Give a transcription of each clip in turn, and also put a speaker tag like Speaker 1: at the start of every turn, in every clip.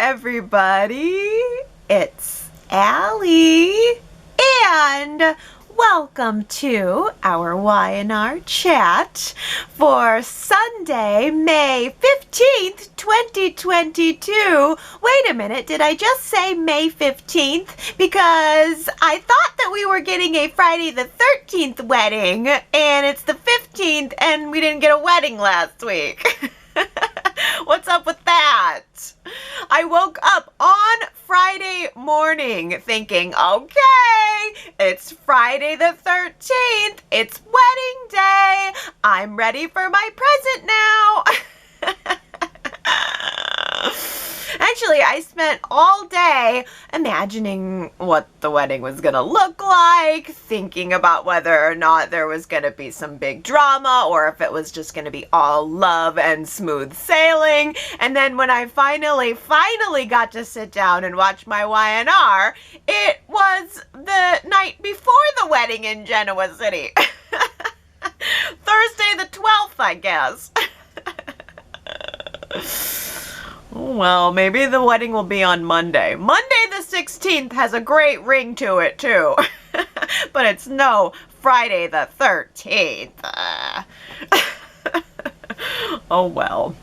Speaker 1: everybody. It's Allie, and welcome to our Y&R Chat for Sunday, May 15th, 2022. Wait a minute, did I just say May 15th? Because I thought that we were getting a Friday the 13th wedding, and it's the 15th, and we didn't get a wedding last week. What's up with that? I woke up on Friday morning thinking, okay, it's Friday the 13th, it's wedding day, I'm ready for my present now. Actually, I spent all day imagining what the wedding was going to look like, thinking about whether or not there was going to be some big drama or if it was just going to be all love and smooth sailing. And then when I finally got to sit down and watch my Y&R, it was the night before the wedding in Genoa City. Thursday the 12th, I guess. Well, maybe the wedding will be on Monday. Monday the 16th has a great ring to it, too. But it's no Friday the 13th. Oh, well.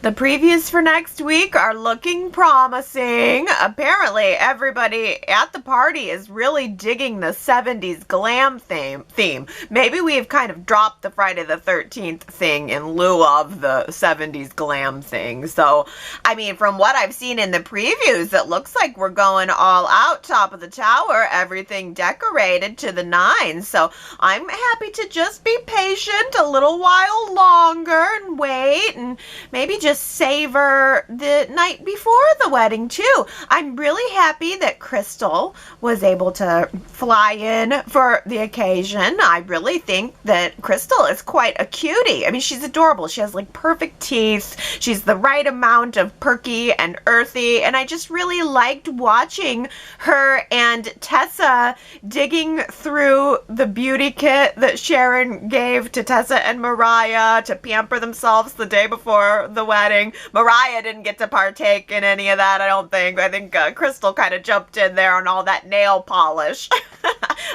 Speaker 1: The previews for next week are looking promising. Apparently, everybody at the party is really digging the 70s glam theme. Maybe we've kind of dropped the Friday the 13th thing in lieu of the 70s glam thing. So, I mean, from what I've seen in the previews, it looks like we're going all out, top of the tower, everything decorated to the nines. So, I'm happy to just be patient a little while longer and wait and maybe just savor the night before the wedding too. I'm really happy that Crystal was able to fly in for the occasion. I really think that Crystal is quite a cutie. I mean, she's adorable. She has like perfect teeth. She's the right amount of perky and earthy, and I just really liked watching her and Tessa digging through the beauty kit that Sharon gave to Tessa and Mariah to pamper themselves the day before the wedding. Mariah didn't get to partake in any of that, I don't think. I think Crystal kind of jumped in there on all that nail polish.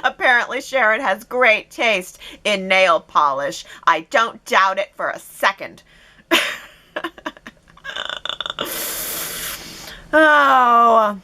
Speaker 1: Apparently Sharon has great taste in nail polish. I don't doubt it for a second. Oh,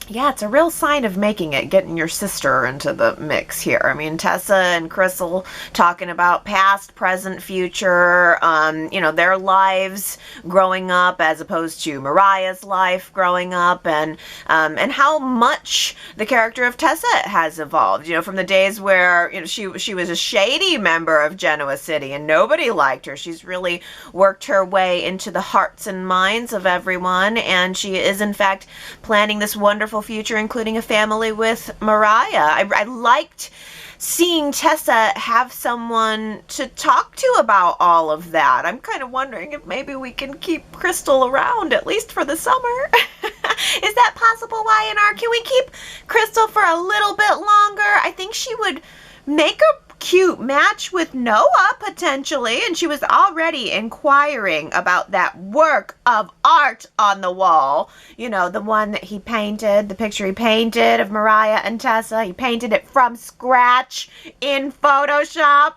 Speaker 1: yeah, it's a real sign of making it, getting your sister into the mix here. I mean, Tessa and Crystal talking about past, present, future, their lives growing up as opposed to Mariah's life growing up, and how much the character of Tessa has evolved, from the days where, she was a shady member of Genoa City and nobody liked her. She's really worked her way into the hearts and minds of everyone, and she is, in fact, planning this wonderful future, including a family with Mariah. I liked seeing Tessa have someone to talk to about all of that. I'm kind of wondering if maybe we can keep Crystal around, at least for the summer. Is that possible, Y&R? Can we keep Crystal for a little bit longer? I think she would make a cute match with Noah, potentially, and she was already inquiring about that work of art on the wall. The one that he painted, the picture he painted of Mariah and Tessa. He painted it from scratch in Photoshop.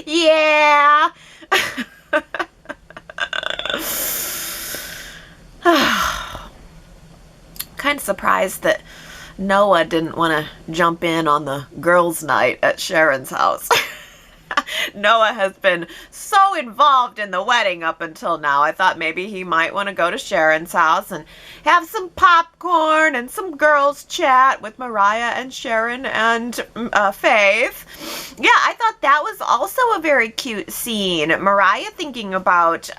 Speaker 1: Yeah. Kind of surprised that Noah didn't want to jump in on the girls' night at Sharon's house. Noah has been so involved in the wedding up until now. I thought maybe he might want to go to Sharon's house and have some popcorn and some girls' chat with Mariah and Sharon and Faith. Yeah, I thought that was also a very cute scene. Mariah thinking about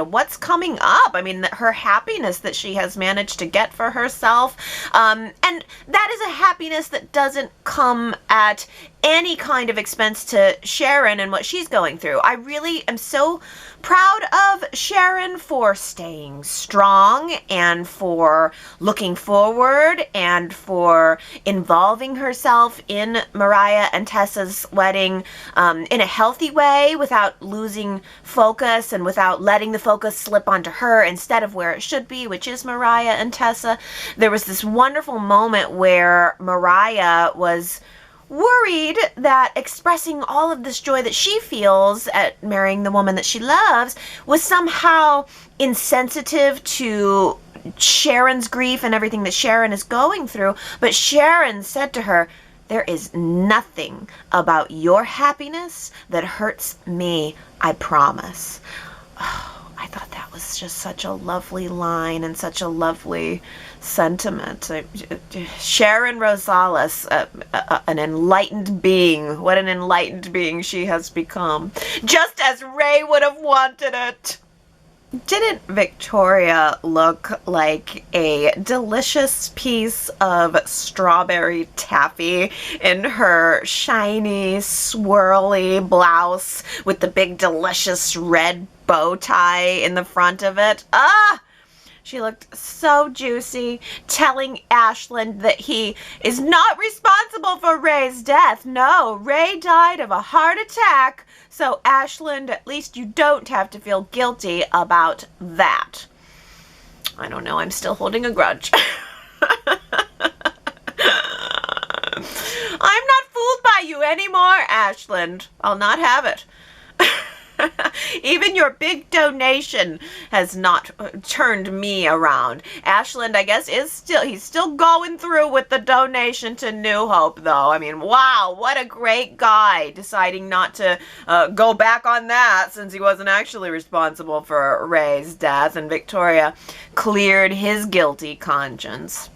Speaker 1: what's coming up. I mean, her happiness that she has managed to get for herself, and that is a happiness that doesn't come at any kind of expense to Sharon and what she's going through. I really am so proud of Sharon for staying strong and for looking forward and for involving herself in Mariah and Tessa's wedding in a healthy way without losing focus and without letting the focus slip onto her instead of where it should be, which is Mariah and Tessa. There was this wonderful moment where Mariah was worried that expressing all of this joy that she feels at marrying the woman that she loves was somehow insensitive to Sharon's grief and everything that Sharon is going through. But Sharon said to her, "There is nothing about your happiness that hurts me, I promise." Oh, I thought that was just such a lovely line and such a lovely sentiment. Sharon Rosales, an enlightened being. What an enlightened being she has become. Just as Ray would have wanted it. Didn't Victoria look like a delicious piece of strawberry taffy in her shiny, swirly blouse with the big, delicious red bow tie in the front of it? Ah! She looked so juicy, telling Ashland that he is not responsible for Ray's death. No, Ray died of a heart attack. So, Ashland, at least you don't have to feel guilty about that. I don't know. I'm still holding a grudge. I'm not fooled by you anymore, Ashland. I'll not have it. Even your big donation has not turned me around. Ashland, I guess, he's still going through with the donation to New Hope, though. I mean, wow, what a great guy, deciding not to go back on that since he wasn't actually responsible for Ray's death, and Victoria cleared his guilty conscience.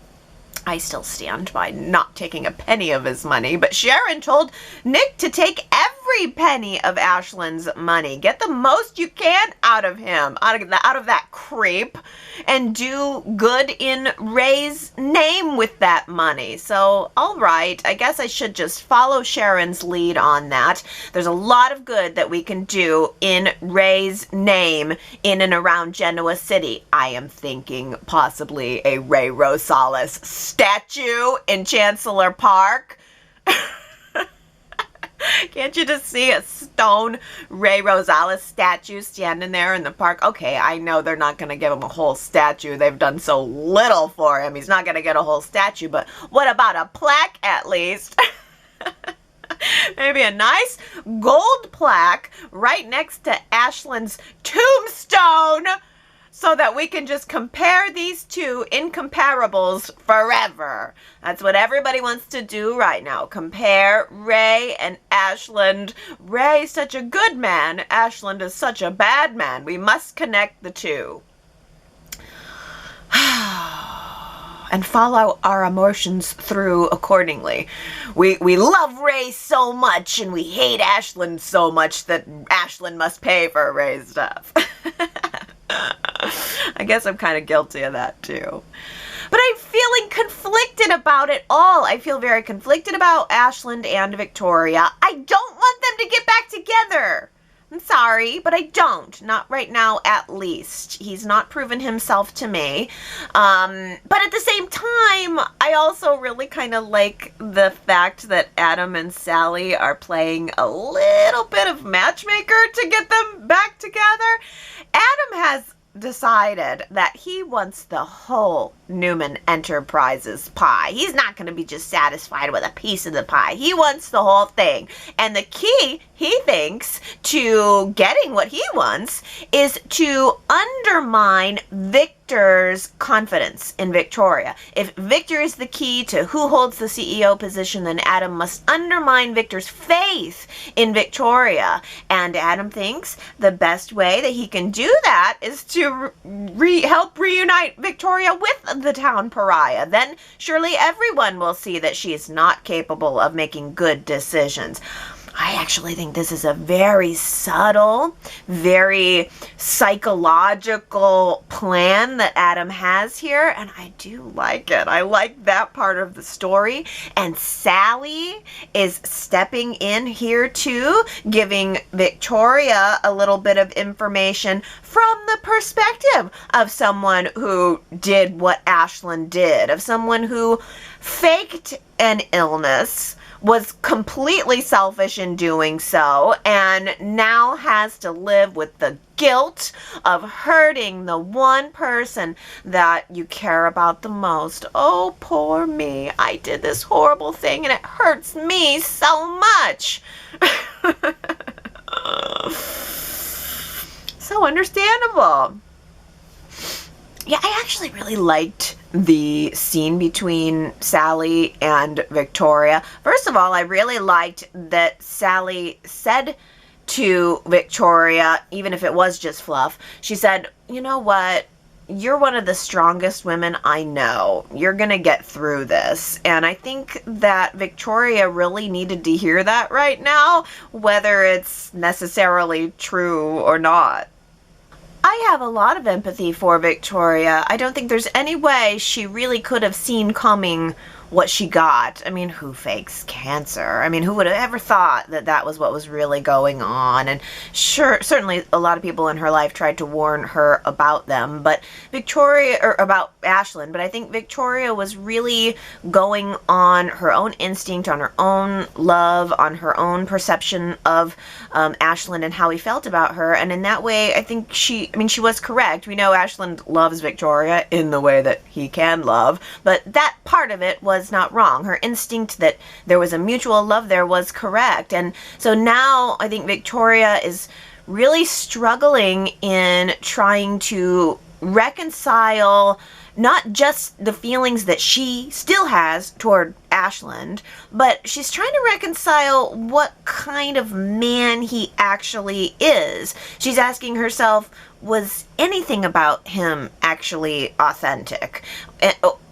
Speaker 1: I still stand by not taking a penny of his money, but Sharon told Nick to take every penny of Ashland's money. Get the most you can out of him, out of that creep, and do good in Ray's name with that money. So, all right, I guess I should just follow Sharon's lead on that. There's a lot of good that we can do in Ray's name in and around Genoa City. I am thinking possibly a Ray Rosales statue in Chancellor Park. Can't you just see a stone Ray Rosales statue standing there in the park? Okay, I know they're not going to give him a whole statue. They've done so little for him. He's not going to get a whole statue, but what about a plaque at least? Maybe a nice gold plaque right next to Ashland's tombstone, so that we can just compare these two incomparables forever. That's what everybody wants to do right now. Compare Ray and Ashland. Ray's such a good man. Ashland is such a bad man. We must connect the two. And follow our emotions through accordingly. We love Ray so much and we hate Ashland so much that Ashland must pay for Ray's stuff. I guess I'm kind of guilty of that too. But I'm feeling conflicted about it all. I feel very conflicted about Ashland and Victoria. I don't want them to get back together. I'm sorry, but I don't. Not right now, at least. He's not proven himself to me. But at the same time, I also really kind of like the fact that Adam and Sally are playing a little bit of matchmaker to get them back together. Adam has decided that he wants the whole Newman Enterprises pie. He's not going to be just satisfied with a piece of the pie. He wants the whole thing. And the key, he thinks, to getting what he wants is to undermine Victor's confidence in Victoria. If Victor is the key to who holds the CEO position, then Adam must undermine Victor's faith in Victoria. And Adam thinks the best way that he can do that is to help reunite Victoria with the town pariah. Then surely everyone will see that she is not capable of making good decisions. I actually think this is a very subtle, very psychological plan that Adam has here, and I do like it. I like that part of the story. And Sally is stepping in here too, giving Victoria a little bit of information from the perspective of someone who did what Ashland did, of someone who faked an illness, was completely selfish in doing so, and now has to live with the guilt of hurting the one person that you care about the most. Oh, poor me. I did this horrible thing and it hurts me so much. So understandable. Yeah, I actually really liked the scene between Sally and Victoria. First of all, I really liked that Sally said to Victoria, even if it was just fluff, she said, you know what? You're one of the strongest women I know. You're going to get through this. And I think that Victoria really needed to hear that right now, whether it's necessarily true or not. I have a lot of empathy for Victoria. I don't think there's any way she really could have seen coming what she got. I mean, who fakes cancer? I mean, who would have ever thought that that was what was really going on? And sure, certainly a lot of people in her life tried to warn her about them, but Victoria, or about Ashland, but I think Victoria was really going on her own instinct, on her own love, on her own perception of Ashland and how he felt about her. And in that way, I think she was correct. We know Ashland loves Victoria in the way that he can love, but that part of it was not wrong. Her instinct that there was a mutual love there was correct. And so now I think Victoria is really struggling in trying to reconcile not just the feelings that she still has toward Ashland, but she's trying to reconcile what kind of man he actually is. She's asking herself, was anything about him actually authentic?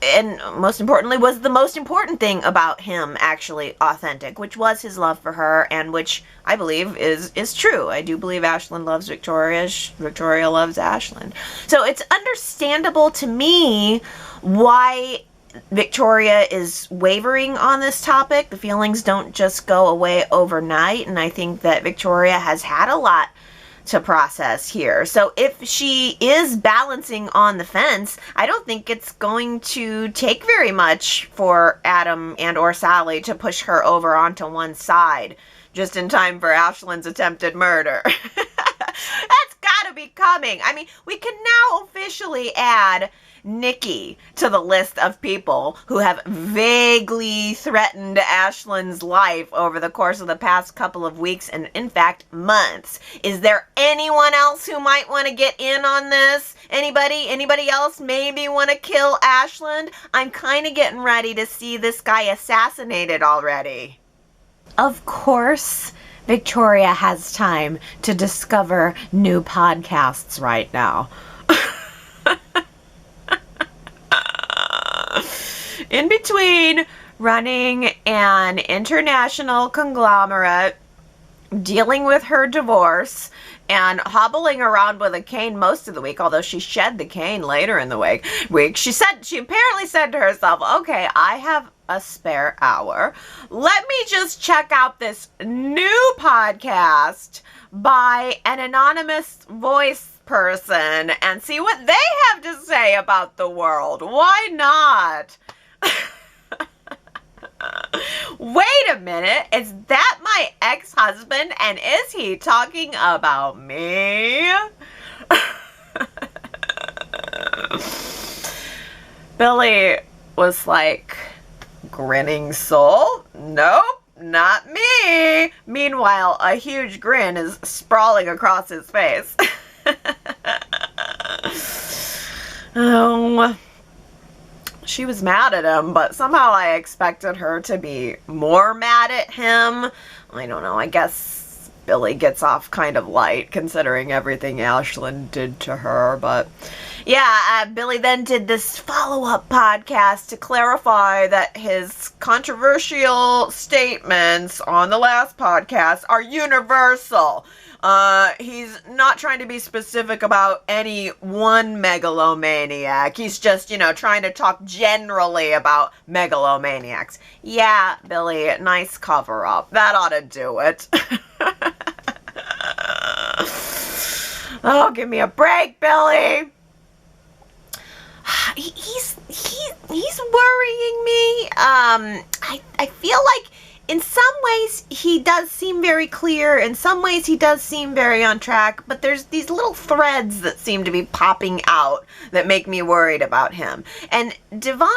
Speaker 1: And most importantly, was the most important thing about him actually authentic, which was his love for her, and which I believe is true. I do believe Ashland loves Victoria. Victoria loves Ashland. So it's understandable to me why Victoria is wavering on this topic. The feelings don't just go away overnight, and I think that Victoria has had a lot to process here. So if she is balancing on the fence, I don't think it's going to take very much for Adam and or Sally to push her over onto one side just in time for Ashland's attempted murder. That's gotta be coming. I mean, we can now officially add Nikki to the list of people who have vaguely threatened Ashland's life over the course of the past couple of weeks and, in fact, months. Is there anyone else who might want to get in on this? Anybody else maybe want to kill Ashland? I'm kind of getting ready to see this guy assassinated already. Of course, Victoria has time to discover new podcasts right now. In between running an international conglomerate, dealing with her divorce, and hobbling around with a cane most of the week, although she shed the cane later in the week, she apparently said to herself, okay, I have a spare hour. Let me just check out this new podcast by an anonymous voice person and see what they have to say about the world. Why not? Wait a minute, is that my ex-husband, and is he talking about me? Billy was like, grinning soul? Nope, not me. Meanwhile, a huge grin is sprawling across his face. Oh, she was mad at him, but somehow I expected her to be more mad at him. I don't know, I guess Billy gets off kind of light considering everything Ashland did to her. But yeah, Billy then did this follow-up podcast to clarify that his controversial statements on the last podcast are universal. He's not trying to be specific about any one megalomaniac. He's just, trying to talk generally about megalomaniacs. Yeah, Billy, nice cover-up. That ought to do it. Oh, give me a break, Billy. He's worrying me. I feel like in some ways he does seem very clear. In some ways he does seem very on track. But there's these little threads that seem to be popping out that make me worried about him. And Devon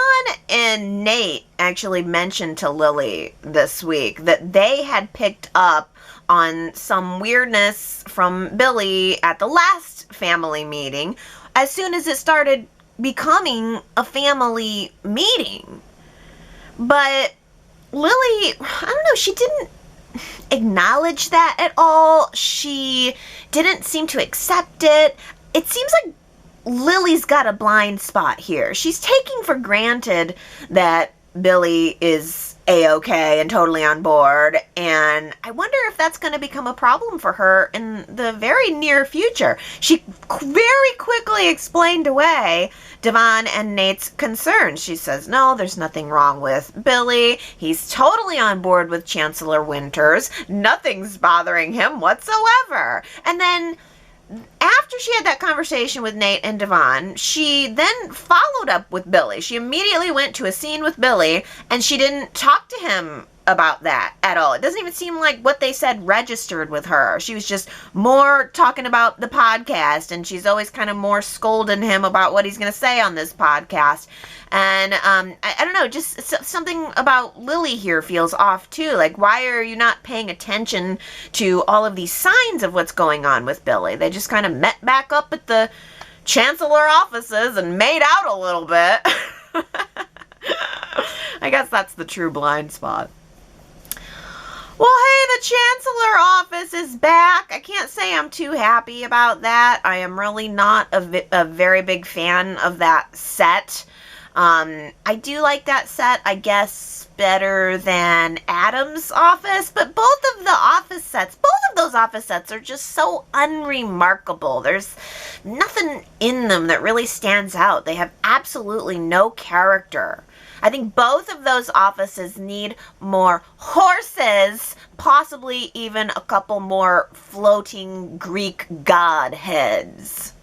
Speaker 1: and Nate actually mentioned to Lily this week that they had picked up on some weirdness from Billy at the last family meeting as soon as it started becoming a family meeting. But Lily, I don't know, she didn't acknowledge that at all. She didn't seem to accept it. It seems like Lily's got a blind spot here. She's taking for granted that Billy is A-okay and totally on board, and I wonder if that's going to become a problem for her in the very near future. She very quickly explained away Devon and Nate's concerns. She says, no, there's nothing wrong with Billy. He's totally on board with Chancellor Winters. Nothing's bothering him whatsoever. And then after she had that conversation with Nate and Devon, she then followed up with Billy. She immediately went to a scene with Billy, and she didn't talk to him about that at all. It doesn't even seem like what they said registered with her. She was just more talking about the podcast, and she's always kind of more scolding him about what he's going to say on this podcast. And I don't know, just something about Lily here feels off too. Like, why are you not paying attention to all of these signs of what's going on with Billy? They just kind of met back up at the chancellor offices and made out a little bit. I guess that's the true blind spot. Well, hey, the Chancellor office is back. I can't say I'm too happy about that. I am really not a very big fan of that set. I do like that set, I guess, better than Adam's office, but both of those office sets are just so unremarkable. There's nothing in them that really stands out. They have absolutely no character. I think both of those offices need more horses, possibly even a couple more floating Greek god heads.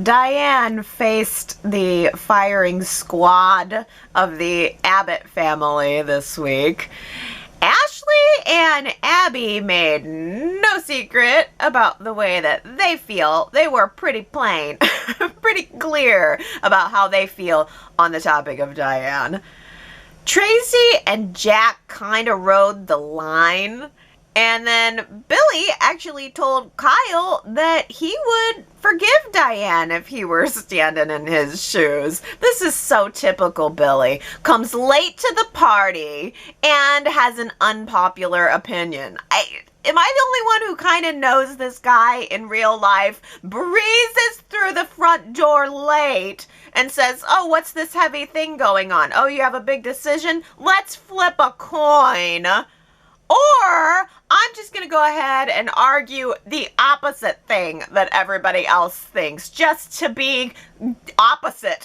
Speaker 1: Diane faced the firing squad of the Abbott family this week. Ashley and Abby made no secret about the way that they feel. They were pretty plain, pretty clear about how they feel on the topic of Diane. Tracy and Jack kind of rode the line. And then Billy actually told Kyle that he would forgive Diane if he were standing in his shoes. This is so typical Billy. Comes late to the party and has an unpopular opinion. Am I the only one who kind of knows this guy in real life? Breezes through the front door late and says, oh, what's this heavy thing going on? Oh, you have a big decision? Let's flip a coin. Or I'm just going to go ahead and argue the opposite thing that everybody else thinks, just to be opposite.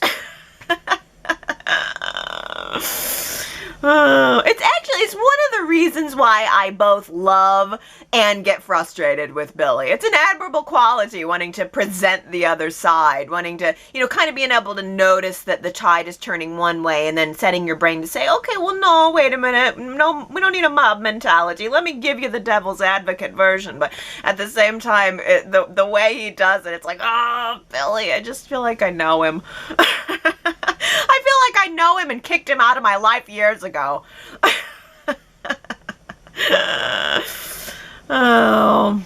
Speaker 1: It's one of the reasons why I both love and get frustrated with Billy. It's an admirable quality, wanting to present the other side, wanting to, kind of being able to notice that the tide is turning one way and then setting your brain to say, okay, well, no, wait a minute. No, we don't need a mob mentality. Let me give you the devil's advocate version. But at the same time, the way he does it, it's like, oh, Billy, I just feel like I know him. I feel like I know him and kicked him out of my life years ago. Oh.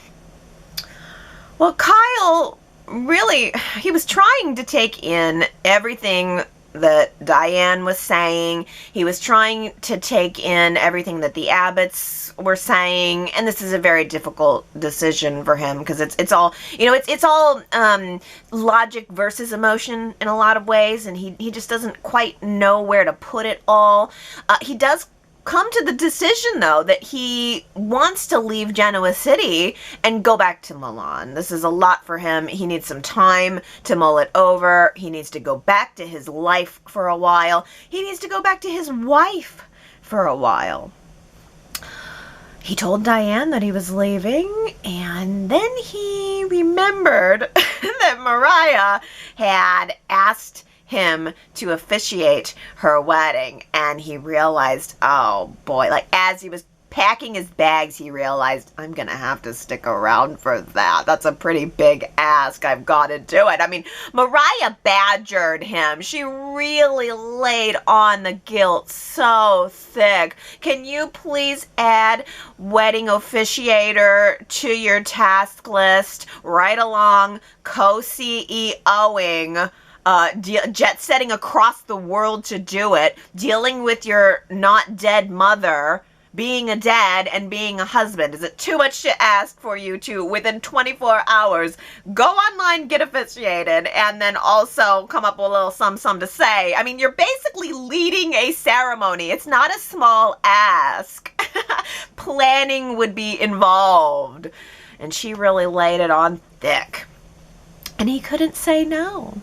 Speaker 1: Well, Kyle really, he was trying to take in everything that Diane was saying. He was trying to take in everything that the Abbotts were saying, and this is a very difficult decision for him because it's all, you know, it's all logic versus emotion in a lot of ways, and he just doesn't quite know where to put it all. He does come to the decision, though, that he wants to leave Genoa City and go back to Milan. This is a lot for him. He needs some time to mull it over. He needs to go back to his life for a while. He needs to go back to his wife for a while. He told Diane that he was leaving, and then he remembered that Mariah had asked him to officiate her wedding, and he realized, oh boy, like as he was packing his bags, he realized, I'm gonna have to stick around for that. That's a pretty big ask. I've got to do it. I mean, Mariah badgered him. She really laid on the guilt so thick. Can you please add wedding officiator to your task list right along co-CEOing, jet setting across the world to do it, dealing with your not dead mother, being a dad and being a husband? Is it too much to ask for you to, within 24 hours, go online, get officiated, and then also come up with a little some to say? I mean, you're basically leading a ceremony. It's not a small ask. Planning would be involved. And she really laid it on thick. And he couldn't say no.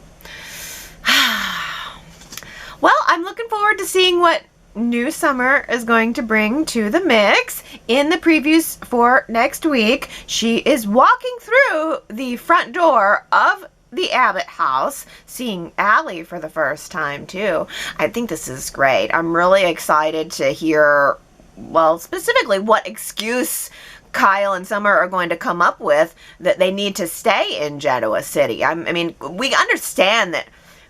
Speaker 1: Well, I'm looking forward to seeing what new summer is going to bring to the mix. In the previews for next week, she is walking through the front door of the Abbott house, seeing Allie for the first time too. I think this is great. I'm really excited to hear, well, specifically what excuse Kyle and Summer are going to come up with that they need to stay in Genoa City. I mean, we understand that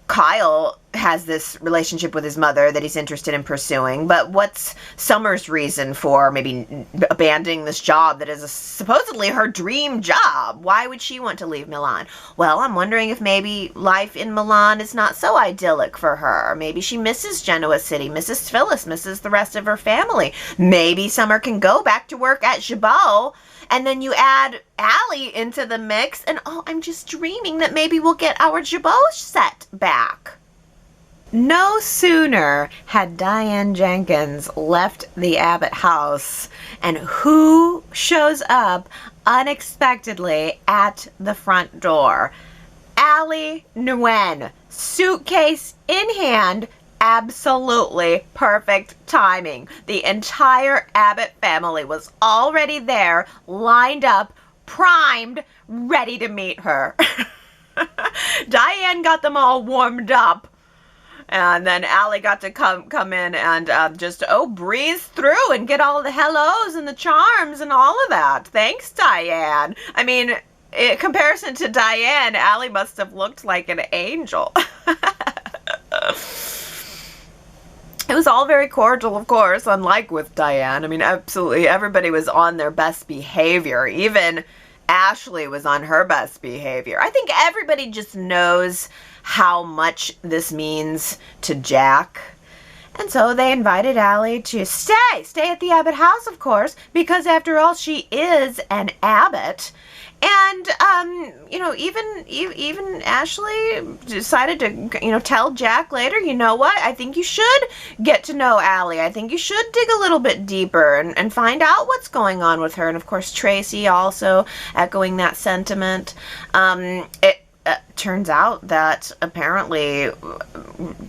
Speaker 1: Kyle has this relationship with his mother that he's interested in pursuing, but what's Summer's reason for maybe abandoning this job that is supposedly her dream job? Why would she want to leave Milan? Well, I'm wondering if maybe life in Milan is not so idyllic for her. Maybe she misses Genoa City, misses Phyllis, misses the rest of her family. Maybe Summer can go back to work at Chabot, and then you add Allie into the mix, and oh, I'm just dreaming that maybe we'll get our Chabot set back. No sooner had Diane Jenkins left the Abbott house, and who shows up unexpectedly at the front door? Allie Nguyen, suitcase in hand. Absolutely perfect timing. The entire Abbott family was already there, lined up, primed, ready to meet her. Diane got them all warmed up. And then Allie got to come in and just, breeze through and get all the hellos and the charms and all of that. Thanks, Diane. I mean, in comparison to Diane, Allie must have looked like an angel. It was all very cordial, of course, unlike with Diane. I mean, absolutely everybody was on their best behavior. Even Ashley was on her best behavior. I think everybody just knows how much this means to Jack. And so they invited Allie to stay at the Abbott house, of course, because after all, she is an Abbott. And, even Ashley decided to, tell Jack later, you know what, I think you should get to know Allie. I think you should dig a little bit deeper and find out what's going on with her. And, of course, Tracy also echoing that sentiment. It turns out that apparently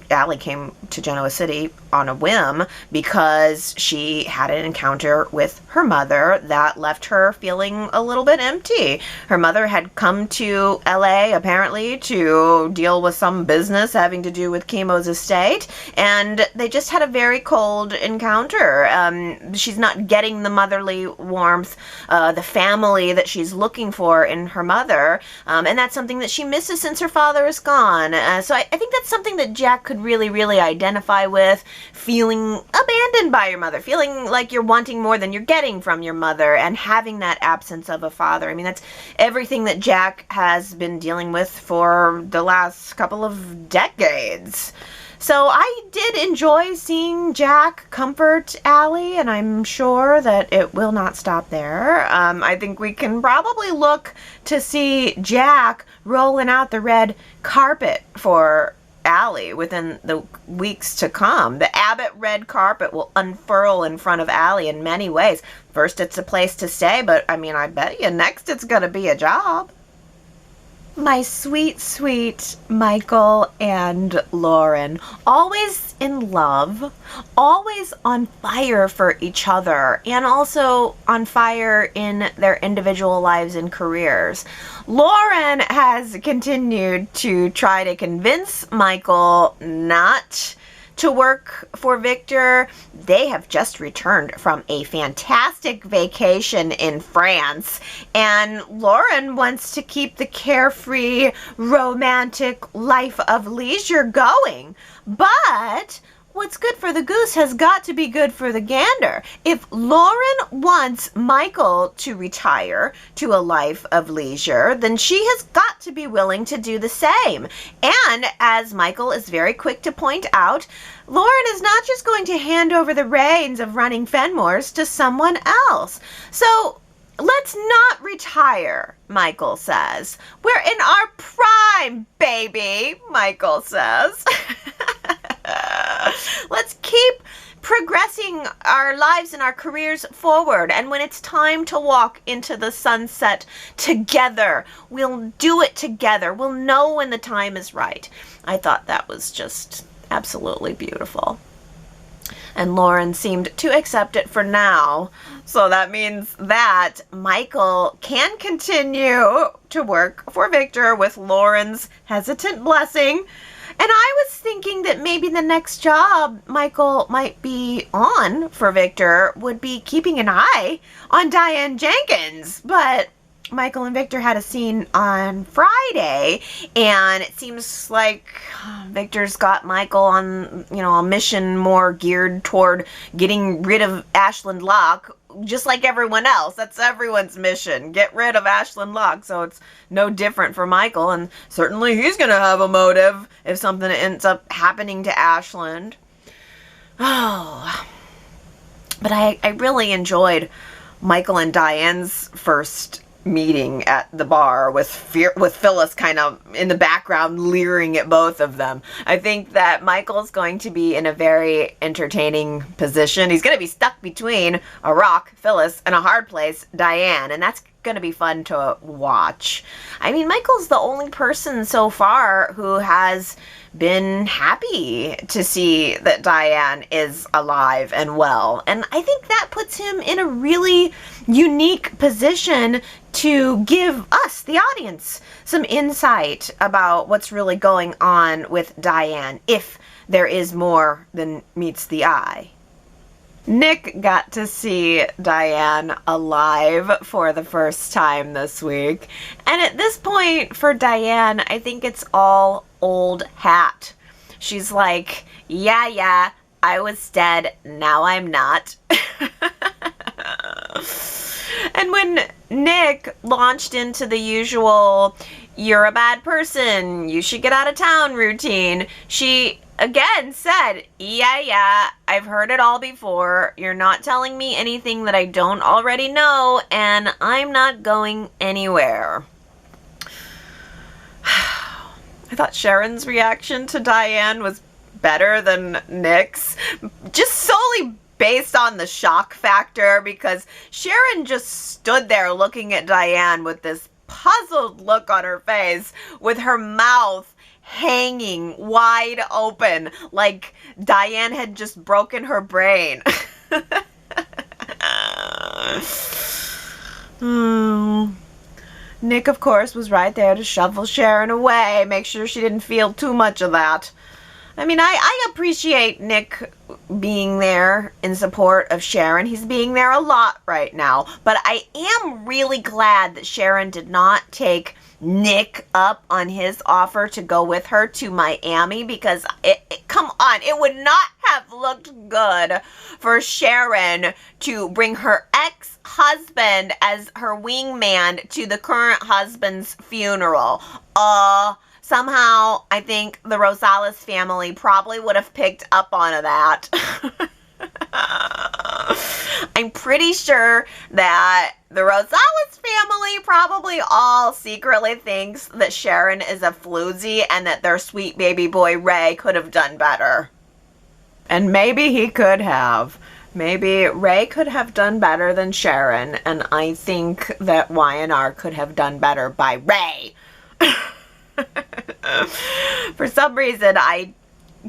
Speaker 1: Allie came to Genoa City on a whim because she had an encounter with her mother that left her feeling a little bit empty. Her mother had come to LA apparently to deal with some business having to do with Chemo's estate, and they just had a very cold encounter. She's not getting the motherly warmth, the family that she's looking for in her mother, and that's something that she misses since her father is gone. So I think that's something that Jack could really, really identify with, feeling abandoned by your mother, feeling like you're wanting more than you're getting from your mother, and having that absence of a father. I mean, that's everything that Jack has been dealing with for the last couple of decades. So I did enjoy seeing Jack comfort Allie, and I'm sure that it will not stop there. I think we can probably look to see Jack rolling out the red carpet for Allie within the weeks to come. The Abbott red carpet will unfurl in front of Allie in many ways. First, it's a place to stay, but I mean, I bet you next it's going to be a job. My sweet, sweet Michael and Lauren, always in love, always on fire for each other, and also on fire in their individual lives and careers. Lauren has continued to try to convince Michael not to work for Victor. They have just returned from a fantastic vacation in France, and Lauren wants to keep the carefree, romantic life of leisure going. But what's good for the goose has got to be good for the gander. If Lauren wants Michael to retire to a life of leisure, then she has got to be willing to do the same. And as Michael is very quick to point out, Lauren is not just going to hand over the reins of running Fenmore's to someone else. So let's not retire, Michael says. We're in our prime, baby, Michael says. Let's keep progressing our lives and our careers forward. And when it's time to walk into the sunset together, we'll do it together. We'll know when the time is right. I thought that was just absolutely beautiful. And Lauren seemed to accept it for now. So that means that Michael can continue to work for Victor with Lauren's hesitant blessing. And I was thinking that maybe the next job Michael might be on for Victor would be keeping an eye on Diane Jenkins. But Michael and Victor had a scene on Friday, and it seems like Victor's got Michael on, a mission more geared toward getting rid of Ashland Locke, just like everyone else. That's everyone's mission, get rid of Ashland Locke. So it's no different for Michael, and certainly he's going to have a motive if something ends up happening to Ashland. Oh, but I really enjoyed Michael and Diane's first meeting at the bar with Phyllis kind of in the background leering at both of them. I think that Michael's going to be in a very entertaining position. He's going to be stuck between a rock, Phyllis, and a hard place, Diane, and that's going to be fun to watch. I mean, Michael's the only person so far who has been happy to see that Diane is alive and well. And I think that puts him in a really unique position to give us, the audience, some insight about what's really going on with Diane, if there is more than meets the eye. Nick got to see Diane alive for the first time this week. And at this point for Diane, I think it's all old hat. She's like, yeah, I was dead, now I'm not. And when Nick launched into the usual, you're a bad person, you should get out of town routine, she again said, yeah, I've heard it all before. You're not telling me anything that I don't already know, and I'm not going anywhere. I thought Sharon's reaction to Diane was better than Nick's, just solely based on the shock factor, because Sharon just stood there looking at Diane with this puzzled look on her face, with her mouth hanging wide open, like Diane had just broken her brain. Nick, of course, was right there to shovel Sharon away, make sure she didn't feel too much of that. I mean, I appreciate Nick being there in support of Sharon. He's being there a lot right now. But I am really glad that Sharon did not take Nick up on his offer to go with her to Miami, because come on, it would not have looked good for Sharon to bring her ex-husband as her wingman to the current husband's funeral. somehow I think the Rosales family probably would have picked up on that. I'm pretty sure that the Rosales family probably all secretly thinks that Sharon is a floozy and that their sweet baby boy Ray could have done better. And maybe he could have. Maybe Ray could have done better than Sharon, and I think that Y&R could have done better by Ray. For some reason, I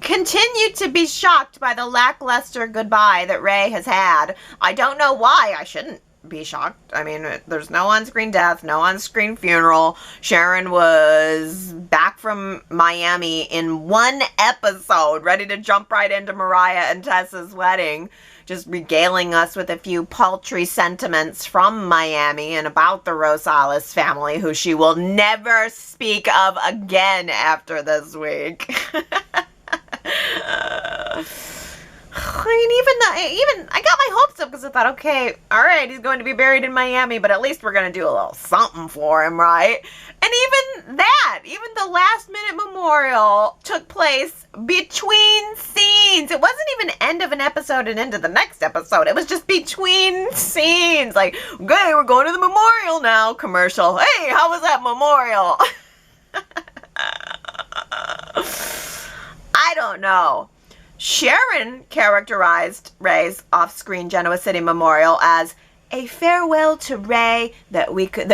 Speaker 1: continue to be shocked by the lackluster goodbye that Ray has had. I don't know why. I shouldn't be shocked. I mean, there's no on-screen death, no on-screen funeral. Sharon was back from Miami in one episode, ready to jump right into Mariah and Tessa's wedding, just regaling us with a few paltry sentiments from Miami and about the Rosales family, who she will never speak of again after this week. I mean, even I got my hopes up because I thought, okay, all right, he's going to be buried in Miami, but at least we're going to do a little something for him, right? And even the last minute memorial took place between scenes. It wasn't even end of an episode and into the next episode. It was just between scenes. Like, okay, we're going to the memorial now. Commercial. Hey, how was that memorial? I don't know. Sharon characterized Ray's off-screen Genoa City memorial as a farewell to Ray that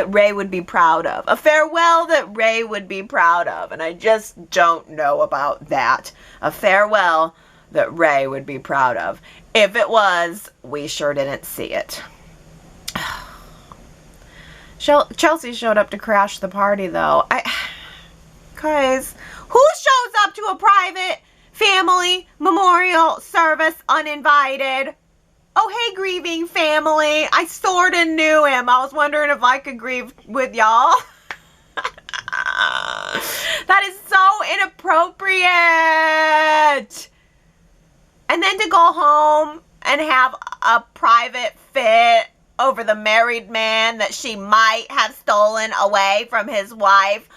Speaker 1: Ray would be proud of. A farewell that Ray would be proud of. And I just don't know about that. A farewell that Ray would be proud of. If it was, we sure didn't see it. Chelsea showed up to crash the party, though. Guys, who shows up to a private family memorial service uninvited? Oh, hey, grieving family. I sort of knew him. I was wondering if I could grieve with y'all. That is so inappropriate. And then to go home and have a private fit over the married man that she might have stolen away from his wife.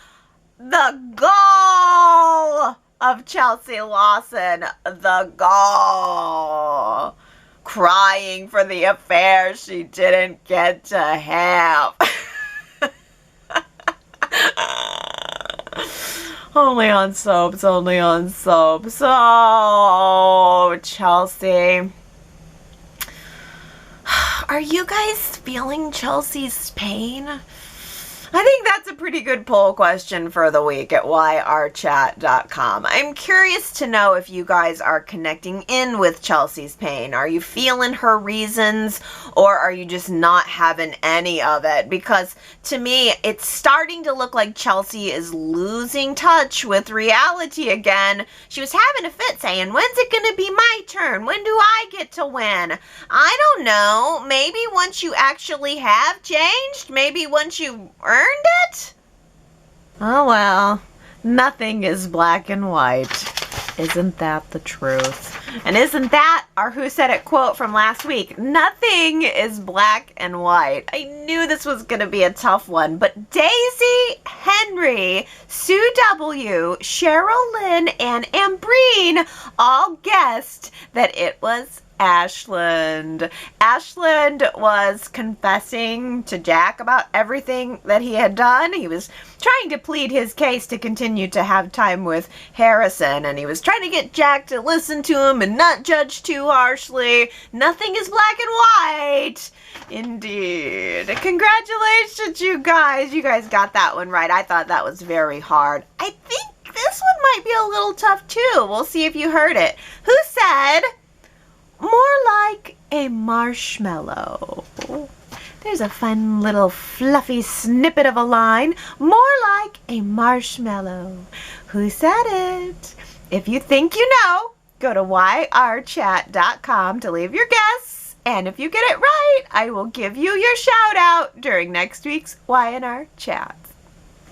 Speaker 1: The gall of Chelsea Lawson. The gall. Crying for the affair she didn't get to have. Only on soaps, only on soaps. Oh, Chelsea. Are you guys feeling Chelsea's pain? I think that's a pretty good poll question for the week at yrchat.com. I'm curious to know if you guys are connecting in with Chelsea's pain. Are you feeling her reasons, or are you just not having any of it? Because to me, it's starting to look like Chelsea is losing touch with reality again. She was having a fit saying, when's it going to be my turn? When do I get to win? I don't know. Maybe once you actually have changed? Maybe once you earned it? Oh well, nothing is black and white. Isn't that the truth? And isn't that our Who Said It quote from last week? Nothing is black and white. I knew this was going to be a tough one, but Daisy, Henry, Sue W., Cheryl Lynn, and Ambreen all guessed that it was Ashland. Ashland was confessing to Jack about everything that he had done. He was trying to plead his case to continue to have time with Harrison, and he was trying to get Jack to listen to him and not judge too harshly. Nothing is black and white. Indeed. Congratulations, you guys. You guys got that one right. I thought that was very hard. I think this one might be a little tough too. We'll see if you heard it. Who said more like a marshmallow? There's a fun little fluffy snippet of a line. More like a marshmallow. Who said it? If you think you know, go to yrchat.com to leave your guess. And if you get it right, I will give you your shout out during next week's Y&R Chat.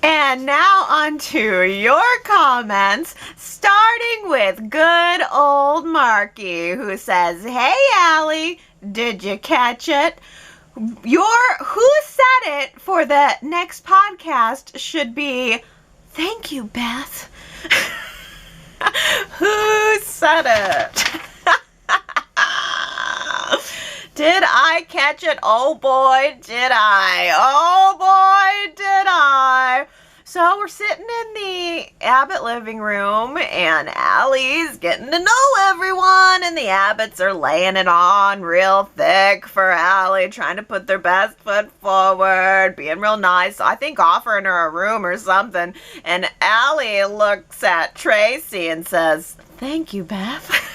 Speaker 1: And now on to your comments, starting with good old Marky, who says, hey, Allie, did you catch it? Your Who Said It for the next podcast should be Thank you, Beth. Who said it? Did I catch it? Oh boy, did I. Oh boy, did I. So we're sitting in the Abbott living room, and Allie's getting to know everyone, and the Abbotts are laying it on real thick for Allie, trying to put their best foot forward, being real nice, I think offering her a room or something. And Allie looks at Tracy and says, "Thank you, Beth."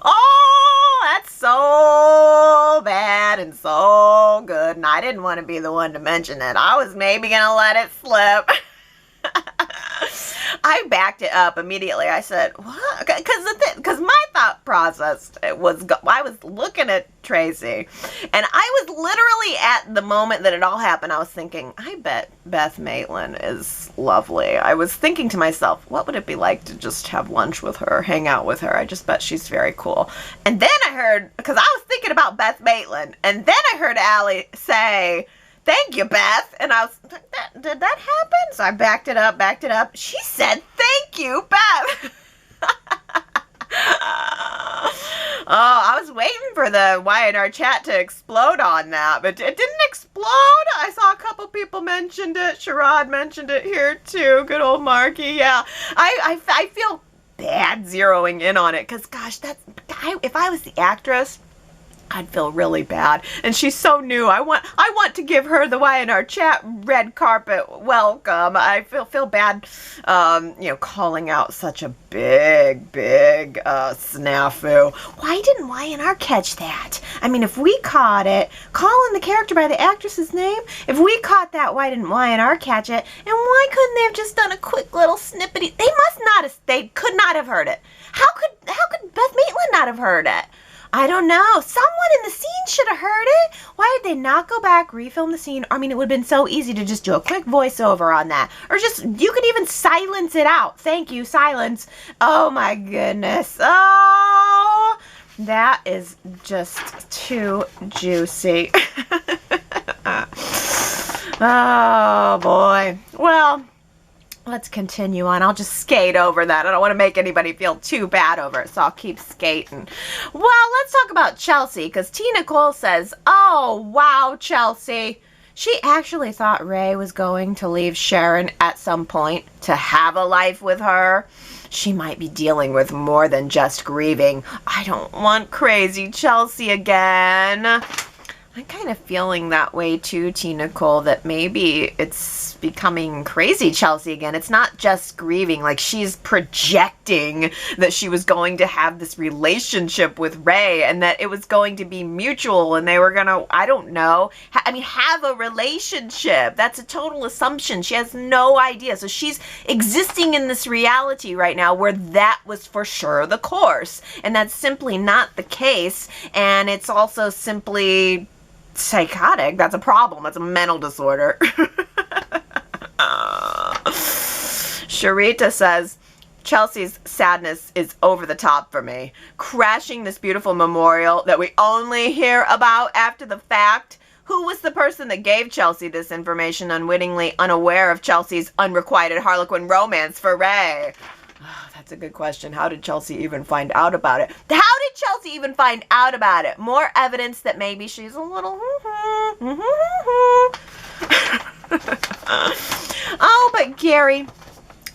Speaker 1: Oh, that's so bad and so good. And I didn't want to be the one to mention it. I was maybe going to let it slip. I backed it up immediately. I said, what? Because my thought process was, I was looking at Tracy, and I was literally at the moment that it all happened, I was thinking, I bet Beth Maitland is lovely. I was thinking to myself, what would it be like to just have lunch with her, hang out with her? I just bet she's very cool. And then I heard, because I was thinking about Beth Maitland, and then I heard Allie say, "Thank you, Beth." And I was like, did that happen? So I backed it up. She said, "Thank you, Beth." Oh, I was waiting for the Y&R Chat to explode on that, but it didn't explode. I saw a couple people mentioned it. Sherrod mentioned it here too. Good old Marky. Yeah, I feel bad zeroing in on it, because gosh, if I was the actress, I'd feel really bad. And she's so new. I want to give her the Y&R Chat red carpet welcome. I feel bad, calling out such a big snafu. Why didn't Y&R catch that? I mean, if we caught it, calling the character by the actress's name, if we caught that, why didn't Y&R catch it? And why couldn't they have just done a quick little snippety? They could not have heard it. How could Beth Maitland not have heard it? I don't know. Someone in the scene should have heard it. Why did they not go back, refilm the scene? I mean, it would have been so easy to just do a quick voiceover on that. Or just, you could even silence it out. Thank you, silence. Oh my goodness. Oh, that is just too juicy. Oh boy. Well, let's continue on. I'll just skate over that. I don't want to make anybody feel too bad over it, so I'll keep skating. Well, let's talk about Chelsea, because T. Nicole says, "Oh, wow, Chelsea." She actually thought Ray was going to leave Sharon at some point to have a life with her. She might be dealing with more than just grieving. I don't want crazy Chelsea again. I'm kind of feeling that way too, T. Nicole, that maybe it's becoming crazy Chelsea again. It's not just grieving, like she's projecting that she was going to have this relationship with Ray and that it was going to be mutual and they were gonna, I don't know, have a relationship. That's a total assumption. She has no idea. So she's existing in this reality right now where that was for sure the course. And that's simply not the case. And it's also simply psychotic. That's a problem. That's a mental disorder. Sharita says, "Chelsea's sadness is over the top for me. Crashing this beautiful memorial that we only hear about after the fact. Who was the person that gave Chelsea this information, unwittingly unaware of Chelsea's unrequited Harlequin romance for Ray?" Oh, that's a good question. How did Chelsea even find out about it? How did Chelsea even find out about it? More evidence that maybe she's a little... Oh, but Gary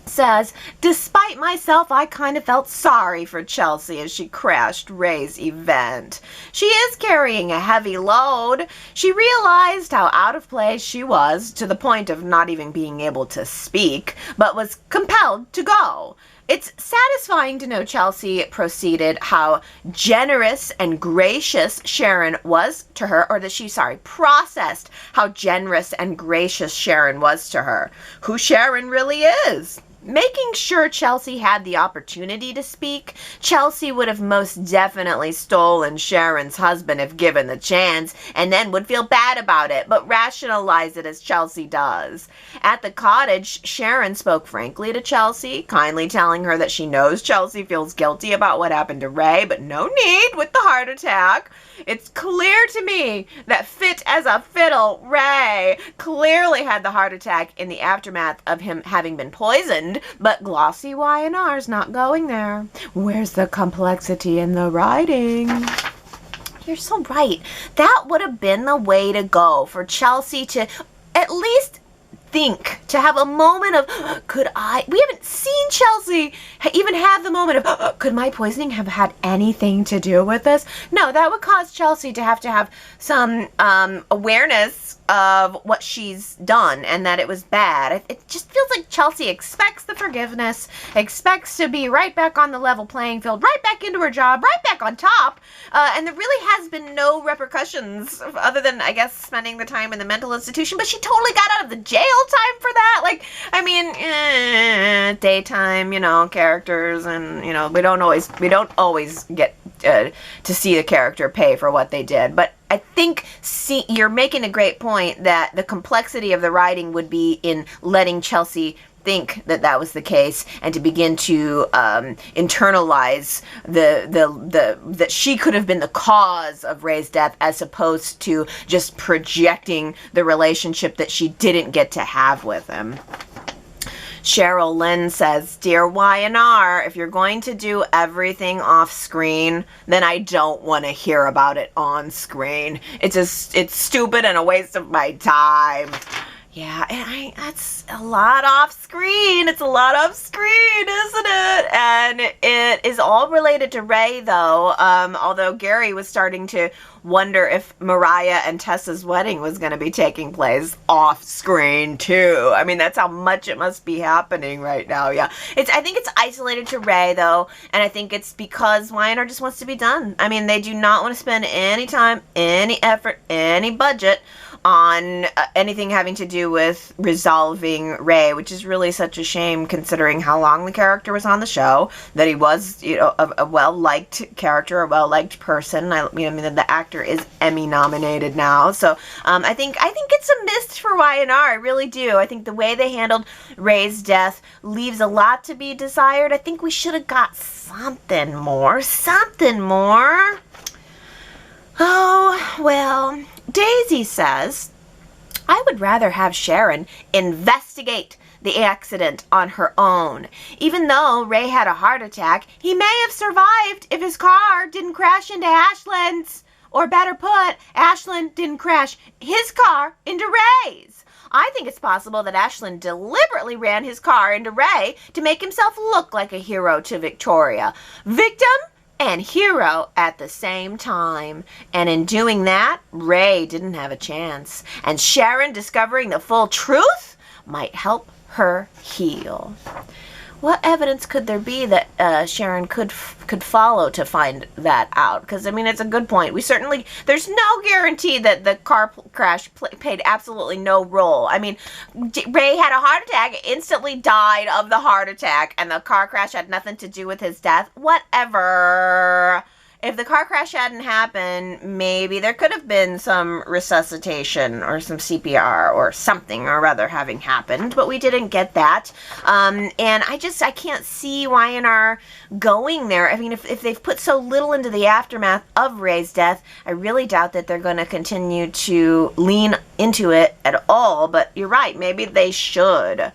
Speaker 1: says, "Despite myself, I kind of felt sorry for Chelsea as she crashed Ray's event. She is carrying a heavy load. She realized how out of place she was to the point of not even being able to speak, but was compelled to go. It's satisfying to know," Chelsea proceeded, "how generous and gracious Sharon was to her," or that she, processed how generous and gracious Sharon was to her. Who Sharon really is. making sure Chelsea had the opportunity to speak. Chelsea would have most definitely stolen Sharon's husband if given the chance, and then would feel bad about it, but rationalize it as Chelsea does. At the cottage, Sharon spoke frankly to Chelsea, kindly telling her that she knows Chelsea feels guilty about what happened to Ray, but no need with the heart attack. It's clear to me that fit as a fiddle, Ray clearly had the heart attack in the aftermath of him having been poisoned, but glossy Y&R's not going there. Where's the complexity in the writing? You're so right. That would have been the way to go, for Chelsea to at least think, to have a moment of, we haven't seen Chelsea even have the moment of, could my poisoning have had anything to do with this? No, that would cause Chelsea to have some awareness of what she's done and that it was bad. It just feels like Chelsea expects the forgiveness, expects to be right back on the level playing field, right back into her job, right back on top, and there really has been no repercussions other than, I guess, spending the time in the mental institution, but she totally got out of the jail time for that. Like, I mean, daytime, characters, and, we don't always get to see the character pay for what they did, but I think you're making a great point that the complexity of the writing would be in letting Chelsea think that was the case and to begin to internalize that she could have been the cause of Ray's death, as opposed to just projecting the relationship that she didn't get to have with him. Cheryl Lynn says, "Dear Y&R, if you're going to do everything off screen, then I don't want to hear about it on screen. It's stupid and a waste of my time." Yeah, and that's a lot off screen. It's a lot off screen, isn't it? And it is all related to Ray, though. Although Gary was starting to wonder if Mariah and Tessa's wedding was going to be taking place off screen, too. I mean, that's how much it must be happening right now. Yeah, I think it's isolated to Ray, though, and I think it's because Y&R just wants to be done. I mean, they do not want to spend any time, any effort, any budget on anything having to do with resolving Ray, which is really such a shame considering how long the character was on the show, that he was, a well-liked character, a well-liked person. I mean, the actor is Emmy nominated now, so I think it's a miss for Y&R. I really do. I think the way they handled Ray's death leaves a lot to be desired. I think we should have got something more. Oh, well, Daisy says, "I would rather have Sharon investigate the accident on her own. Even though Ray had a heart attack, he may have survived if his car didn't crash into Ashland's. Or better put, Ashland didn't crash his car into Ray's. I think it's possible that Ashland deliberately ran his car into Ray to make himself look like a hero to Victoria. Victim and hero at the same time. And in doing that, Ray didn't have a chance. And Sharon discovering the full truth might help her heal." What evidence could there be that Sharon could follow to find that out? Because, I mean, it's a good point. There's no guarantee that the car crash played absolutely no role. I mean, Ray had a heart attack, instantly died of the heart attack, and the car crash had nothing to do with his death. Whatever. If the car crash hadn't happened, maybe there could have been some resuscitation or some CPR or something or other having happened, but we didn't get that. And I can't see Y&R going there. I mean, if they've put so little into the aftermath of Ray's death, I really doubt that they're going to continue to lean into it at all, but you're right, maybe they should.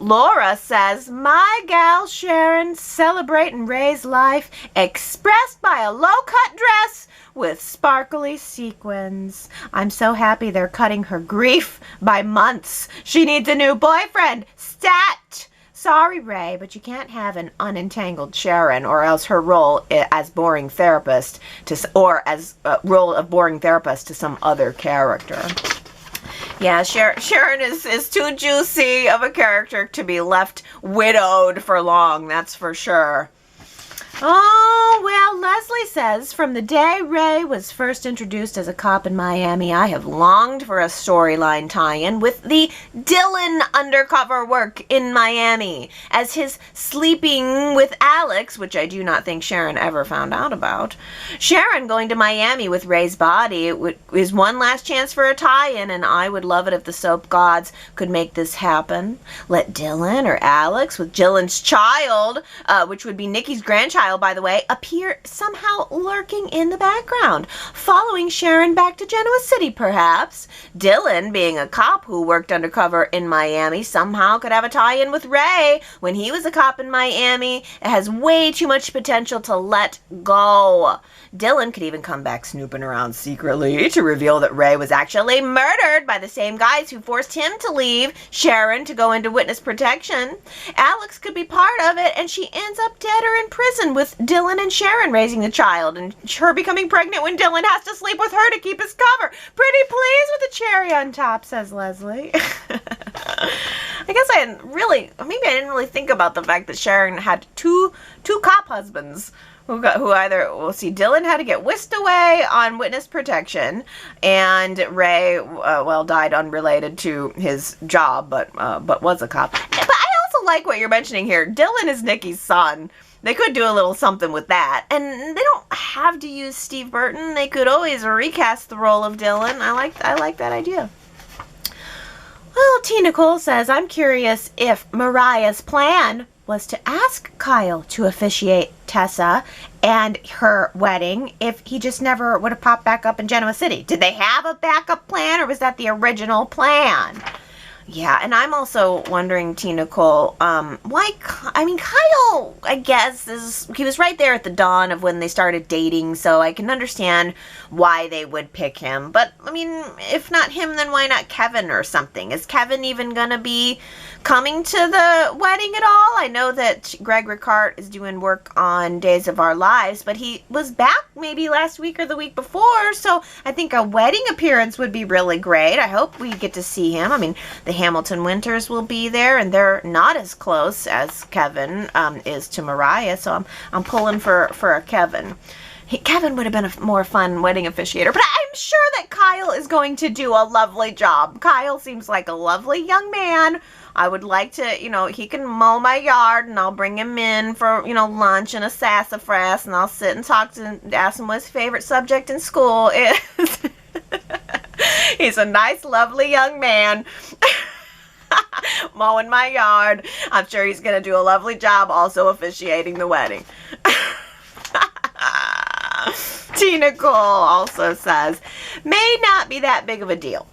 Speaker 1: Laura says, "My gal Sharon celebrating Ray's life, expressed by a low-cut dress with sparkly sequins. I'm so happy they're cutting her grief by months. She needs a new boyfriend. Stat! Sorry, Ray, but you can't have an unentangled Sharon, or else her role as boring therapist to some other character." Yeah, Sharon is too juicy of a character to be left widowed for long, that's for sure. Oh, well, Leslie says, from the day Ray was first introduced as a cop in Miami, I have longed for a storyline tie-in with the Dylan undercover work in Miami, as his sleeping with Alex, which I do not think Sharon ever found out about. Sharon going to Miami with Ray's body is one last chance for a tie-in, and I would love it if the soap gods could make this happen. Let Dylan or Alex with Dylan's child, which would be Nikki's grandchild, by the way, appear somehow lurking in the background, following Sharon back to Genoa City, perhaps. Dylan, being a cop who worked undercover in Miami, somehow could have a tie-in with Ray when he was a cop in Miami. It has way too much potential to let go. Dylan could even come back snooping around secretly to reveal that Ray was actually murdered by the same guys who forced him to leave Sharon to go into witness protection. Alex could be part of it, and she ends up dead or in prison with Dylan and Sharon raising the child, and her becoming pregnant when Dylan has to sleep with her to keep his cover. Pretty pleased with the cherry on top, says Leslie. I guess I didn't really think about the fact that Sharon had two cop husbands who either, we'll see, Dylan had to get whisked away on witness protection, and Ray, died unrelated to his job, but was a cop. But I also like what you're mentioning here. Dylan is Nikki's son. They could do a little something with that. And they don't have to use Steve Burton. They could always recast the role of Dylan. I like that idea. Well, T. Nicole says, I'm curious if Mariah's plan was to ask Kyle to officiate Tessa and her wedding if he just never would have popped back up in Genoa City. Did they have a backup plan, or was that the original plan? Yeah, and I'm also wondering, T. Nicole, why, Kyle, I guess, he was right there at the dawn of when they started dating, so I can understand why they would pick him. But, if not him, then why not Kevin or something? Is Kevin even going to be coming to the wedding at all? I know that Greg Ricart is doing work on Days of Our Lives, but he was back maybe last week or the week before, so I think a wedding appearance would be really great. I hope we get to see him. The Hamilton Winters will be there, and they're not as close as Kevin is to Mariah, so I'm pulling for a Kevin. Kevin would have been a more fun wedding officiator, but I'm sure that Kyle is going to do a lovely job. Kyle seems like a lovely young man. I would like to, he can mow my yard, and I'll bring him in for, lunch and a sassafras, and I'll sit and talk to him, ask him what his favorite subject in school is. He's a nice, lovely young man. Mowing my yard. I'm sure he's going to do a lovely job also officiating the wedding. T. Nicole also says, may not be that big of a deal,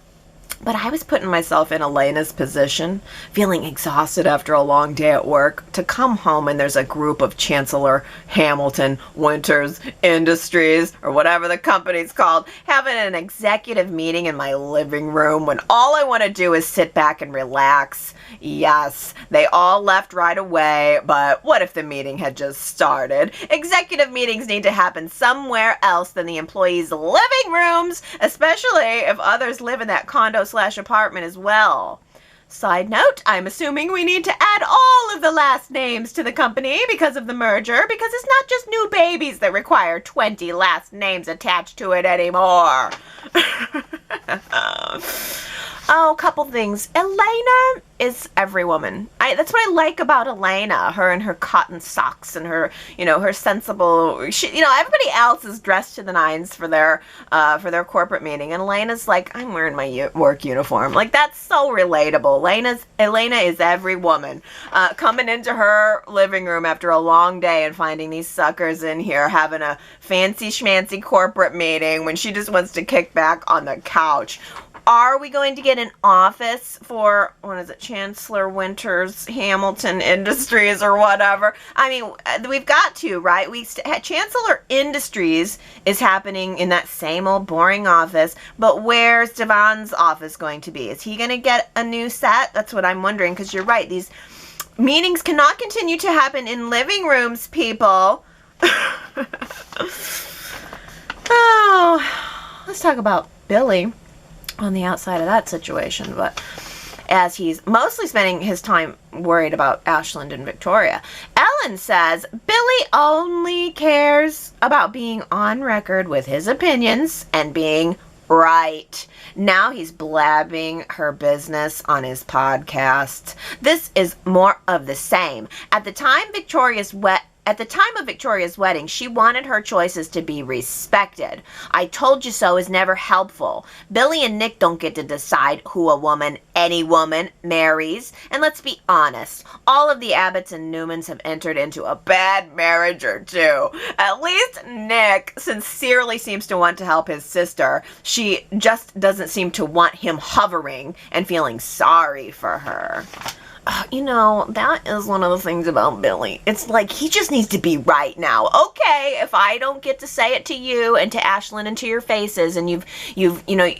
Speaker 1: but I was putting myself in Elena's position, feeling exhausted after a long day at work, to come home and there's a group of Chancellor Hamilton Winters Industries, or whatever the company's called, having an executive meeting in my living room when all I want to do is sit back and relax. Yes, they all left right away, but what if the meeting had just started? Executive meetings need to happen somewhere else than the employees' living rooms, especially if others live in that condo/apartment as well. Side note, I'm assuming we need to add all of the last names to the company because of the merger, because it's not just new babies that require 20 last names attached to it anymore. Oh, a couple things. Elena is every woman. That's what I like about Elena. Her and her cotton socks and her, her sensible. Everybody else is dressed to the nines for their corporate meeting, and Elena's like, I'm wearing my work uniform. Like, that's so relatable. Elena is every woman coming into her living room after a long day and finding these suckers in here having a fancy schmancy corporate meeting when she just wants to kick back on the couch. Are we going to get an office for, Chancellor Winters Hamilton Industries or whatever? We've got to, right? Chancellor Industries is happening in that same old boring office, but where's Devon's office going to be? Is he going to get a new set? That's what I'm wondering, because you're right. These meetings cannot continue to happen in living rooms, people. Oh, let's talk about Billy on the outside of that situation, but as he's mostly spending his time worried about Ashland and Victoria. Ellen says, Billy only cares about being on record with his opinions and being right. Now he's blabbing her business on his podcast. This is more of the same. At the time of Victoria's wedding, she wanted her choices to be respected. I told you so is never helpful. Billy and Nick don't get to decide who any woman, marries. And let's be honest, all of the Abbotts and Newmans have entered into a bad marriage or two. At least Nick sincerely seems to want to help his sister. She just doesn't seem to want him hovering and feeling sorry for her. That is one of the things about Billy. It's like he just needs to be right now. Okay, if I don't get to say it to you and to Ashland and to your faces, and Victoria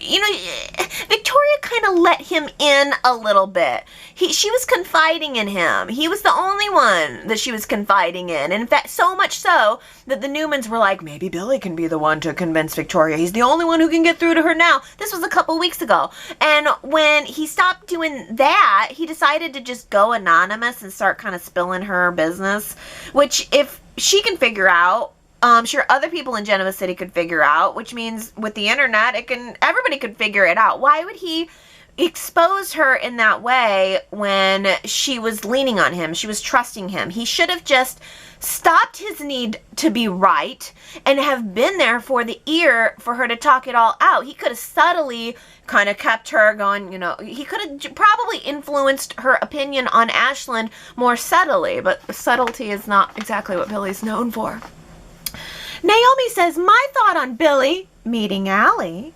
Speaker 1: kind of let him in a little bit. She was confiding in him. He was the only one that she was confiding in. And in fact, so much so that the Newmans were like, maybe Billy can be the one to convince Victoria. He's the only one who can get through to her now. This was a couple weeks ago. And when he stopped doing that, he decided to just go anonymous and start kind of spilling her business, which if she can figure out, I'm sure other people in Genoa City could figure out, which means with the internet, everybody could figure it out. Why would he expose her in that way when she was leaning on him? She was trusting him. He should have just stopped his need to be right and have been there for the ear for her to talk it all out. He could have subtly kind of kept her going, he could have probably influenced her opinion on Ashland more subtly, but subtlety is not exactly what Billy's known for. Naomi says, my thought on Billy meeting Allie.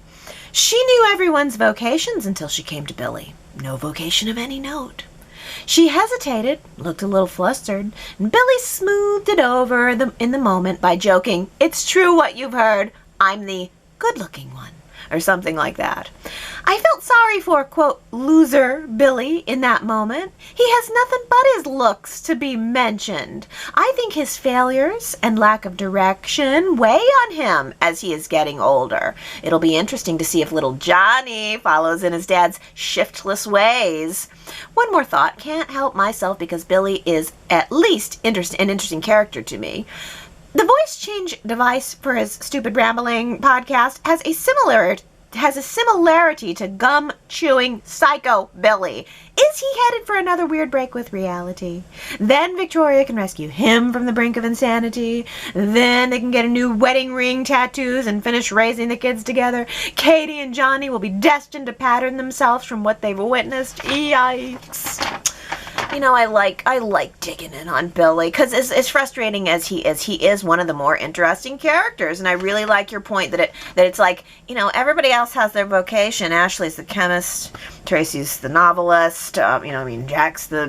Speaker 1: She knew everyone's vocations until she came to Billy. No vocation of any note. She hesitated, looked a little flustered, and Billy smoothed it over in the moment by joking, it's true what you've heard, I'm the good-looking one, or something like that. I felt sorry for, quote, loser Billy in that moment. He has nothing but his looks to be mentioned. I think his failures and lack of direction weigh on him as he is getting older. It'll be interesting to see if little Johnny follows in his dad's shiftless ways. One more thought. Can't help myself because Billy is at least an interesting character to me. The voice change device for his stupid rambling podcast has a similarity to gum-chewing psycho Billy. Is he headed for another weird break with reality? Then Victoria can rescue him from the brink of insanity. Then they can get a new wedding ring, tattoos, and finish raising the kids together. Katie and Johnny will be destined to pattern themselves from what they've witnessed. Yikes. I like digging in on Billy because as frustrating as he is one of the more interesting characters. And I really like your point that it's like, everybody else has their vocation. Ashley's the chemist, Tracy's the novelist, Jack's the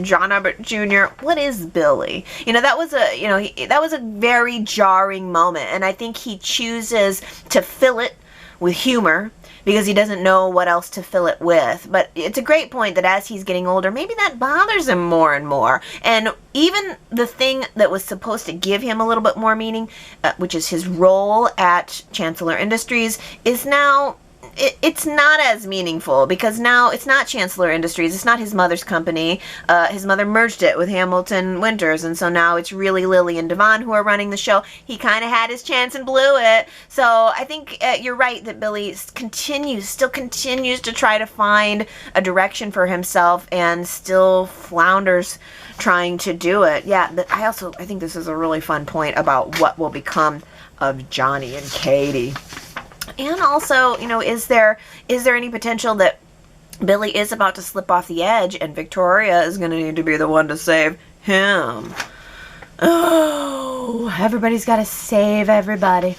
Speaker 1: John Abbott Jr. What is Billy? That was a very jarring moment. And I think he chooses to fill it with humor because he doesn't know what else to fill it with. But it's a great point that as he's getting older, maybe that bothers him more and more. And even the thing that was supposed to give him a little bit more meaning, which is his role at Chancellor Industries, is now... It's not as meaningful because now it's not Chancellor Industries. It's not his mother's company. His mother merged it with Hamilton Winters, and so now it's really Lily and Devon who are running the show. He kind of had his chance and blew it. So I think you're right that Billy still continues to try to find a direction for himself and still flounders trying to do it. Yeah, but I think this is a really fun point about what will become of Johnny and Katie. And also, is there any potential that Billy is about to slip off the edge and Victoria is going to need to be the one to save him? Oh, everybody's got to save everybody.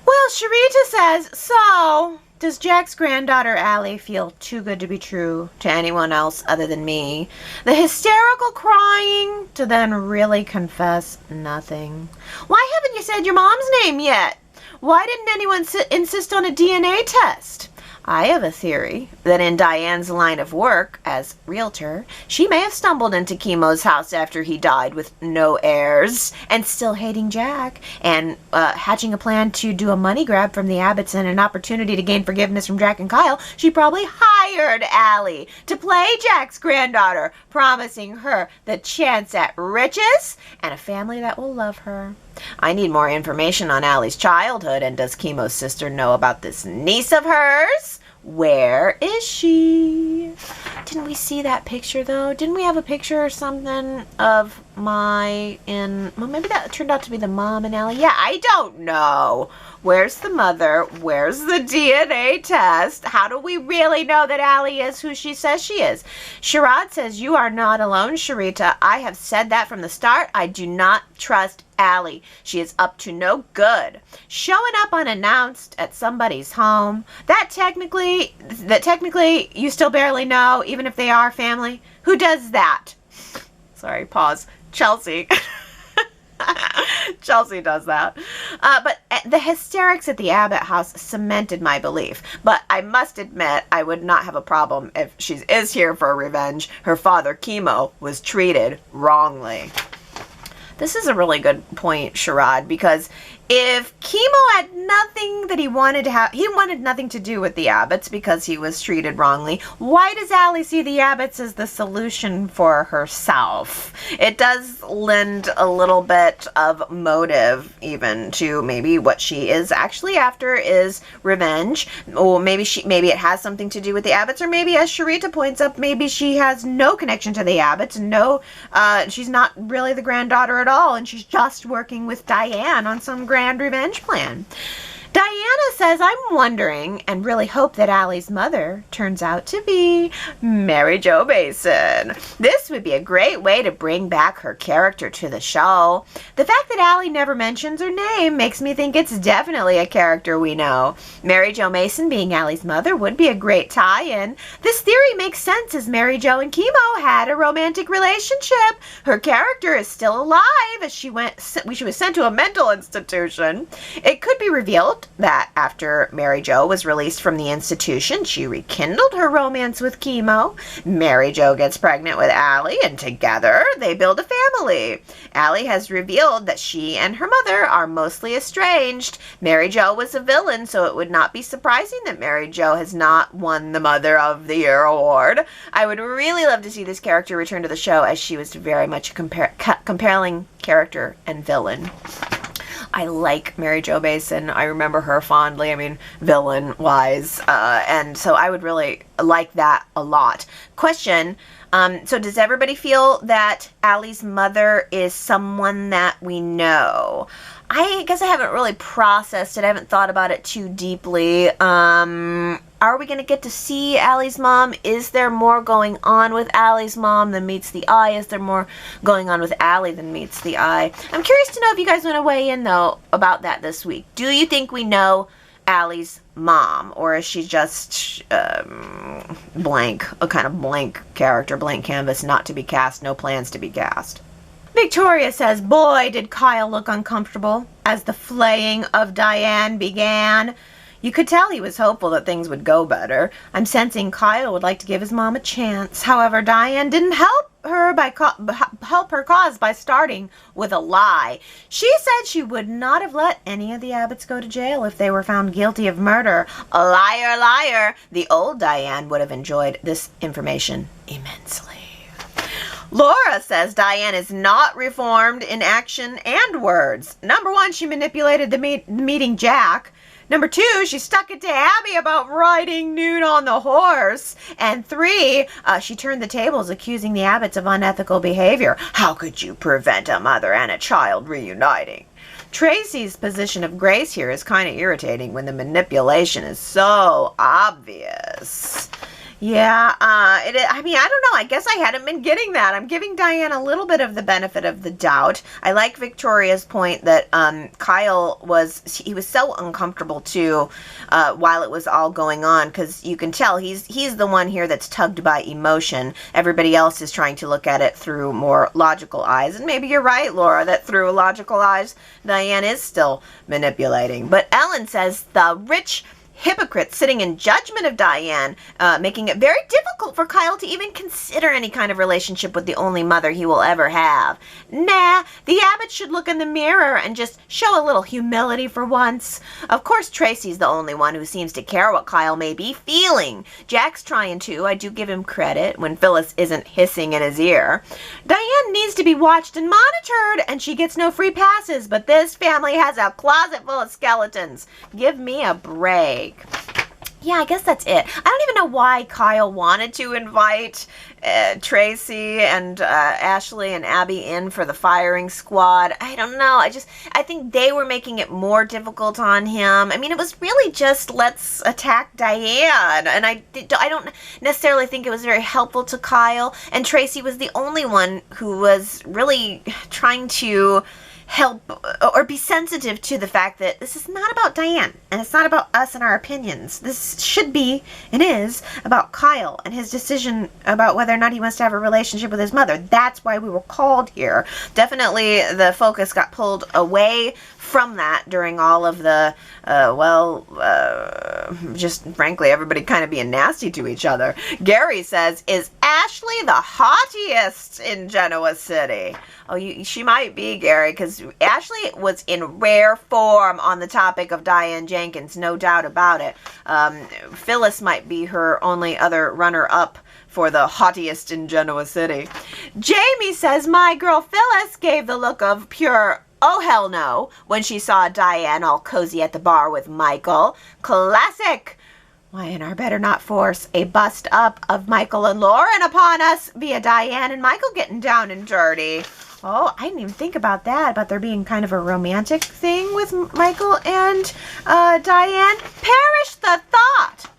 Speaker 1: Well, Sharita says, so does Jack's granddaughter Allie feel too good to be true to anyone else other than me? The hysterical crying to then really confess nothing. Why haven't you said your mom's name yet? Why didn't anyone insist on a DNA test? I have a theory that in Diane's line of work as realtor, she may have stumbled into Chemo's house after he died with no heirs and still hating Jack and hatching a plan to do a money grab from the Abbotts and an opportunity to gain forgiveness from Jack and Kyle. She probably hired Allie to play Jack's granddaughter, promising her the chance at riches and a family that will love her. I need more information on Allie's childhood, and does Chemo's sister know about this niece of hers? Where is she? Didn't we see that picture, though? Didn't we have a picture or something of well, maybe that turned out to be the mom and Allie. Yeah, I don't know. Where's the mother? Where's the DNA test? How do we really know that Allie is who she says she is? Sherrod says, you are not alone, Sharita. I have said that from the start. I do not trust Allie. She is up to no good. Showing up unannounced at somebody's home, that technically you still barely know, even if they are family. Who does that? Sorry, pause. Chelsea. Chelsea does that. But the hysterics at the Abbott house cemented my belief. But I must admit, I would not have a problem if she is here for revenge. Her father, Chemo, was treated wrongly. This is a really good point, Sherrod, because if Chemo had nothing that he wanted nothing to do with the Abbotts because he was treated wrongly, why does Allie see the Abbotts as the solution for herself? It does lend a little bit of motive even to maybe what she is actually after is revenge. Or maybe it has something to do with the Abbotts, or maybe, as Sharita points up, maybe she has no connection to the Abbotts. No, she's not really the granddaughter at all, and she's just working with Diane on some grand revenge plan. Diana says, I'm wondering and really hope that Allie's mother turns out to be Mary Jo Mason. This would be a great way to bring back her character to the show. The fact that Allie never mentions her name makes me think it's definitely a character we know. Mary Jo Mason being Allie's mother would be a great tie-in. This theory makes sense as Mary Jo and Chemo had a romantic relationship. Her character is still alive as she was sent to a mental institution. It could be revealed that after Mary Jo was released from the institution, she rekindled her romance with Chemo. Mary Jo gets pregnant with Allie, and together they build a family. Allie has revealed that she and her mother are mostly estranged. Mary Jo was a villain, so it would not be surprising that Mary Jo has not won the Mother of the Year award. I would really love to see this character return to the show, as she was very much a compelling character and villain. I like Mary Jo Mason. I remember her fondly, villain-wise. And so I would really like that a lot. Question, so does everybody feel that Allie's mother is someone that we know? I guess I haven't really processed it. I haven't thought about it too deeply. Are we going to get to see Allie's mom? Is there more going on with Allie's mom than meets the eye? Is there more going on with Allie than meets the eye? I'm curious to know if you guys want to weigh in, though, about that this week. Do you think we know Allie's mom, or is she just blank, a kind of blank character, blank canvas, not to be cast, no plans to be cast? Victoria says, boy, did Kyle look uncomfortable as the flaying of Diane began. You could tell he was hopeful that things would go better. I'm sensing Kyle would like to give his mom a chance. However, Diane didn't help her cause by starting with a lie. She said she would not have let any of the Abbotts go to jail if they were found guilty of murder. A liar, liar. The old Diane would have enjoyed this information immensely. Laura says Diane is not reformed in action and words. Number one, she manipulated the meeting Jack. Number two, she stuck it to Abby about riding nude on the horse. And three, she turned the tables accusing the Abbotts of unethical behavior. How could you prevent a mother and a child reuniting? Tracy's position of grace here is kind of irritating when the manipulation is so obvious. Yeah, I don't know. I guess I hadn't been getting that. I'm giving Diane a little bit of the benefit of the doubt. I like Victoria's point that Kyle was so uncomfortable too while it was all going on, because you can tell he's the one here that's tugged by emotion. Everybody else is trying to look at it through more logical eyes. And maybe you're right, Laura, that through logical eyes, Diane is still manipulating. But Ellen says the rich hypocrites sitting in judgment of Diane, making it very difficult for Kyle to even consider any kind of relationship with the only mother he will ever have. Nah, the Abbotts should look in the mirror and just show a little humility for once. Of course, Tracy's the only one who seems to care what Kyle may be feeling. Jack's trying to. I do give him credit when Phyllis isn't hissing in his ear. Diane needs to be watched and monitored, and she gets no free passes, but this family has a closet full of skeletons. Give me a break. Yeah, I guess that's it. I don't even know why Kyle wanted to invite Tracy and Ashley and Abby in for the firing squad. I don't know. I think they were making it more difficult on him. I mean, it was really just, let's attack Diane. And I don't necessarily think it was very helpful to Kyle. And Tracy was the only one who was really trying to help or be sensitive to the fact that this is not about Diane and it's not about us and our opinions. This should be and is about Kyle and his decision about whether or not he wants to have a relationship with his mother. That's why we were called here. Definitely the focus got pulled away from that during all of the, just frankly, everybody kind of being nasty to each other. Gary says, is Ashley the haughtiest in Genoa City? Oh, she might be, Gary, because Ashley was in rare form on the topic of Diane Jenkins, no doubt about it. Phyllis might be her only other runner-up for the haughtiest in Genoa City. Jamie says, my girl Phyllis gave the look of pure oh hell no when she saw Diane all cozy at the bar with Michael. Classic! Y&R better not force a bust up of Michael and Lauren upon us via Diane and Michael getting down and dirty. Oh, I didn't even think about that, about there being kind of a romantic thing with Michael and Diane. Perish the thought!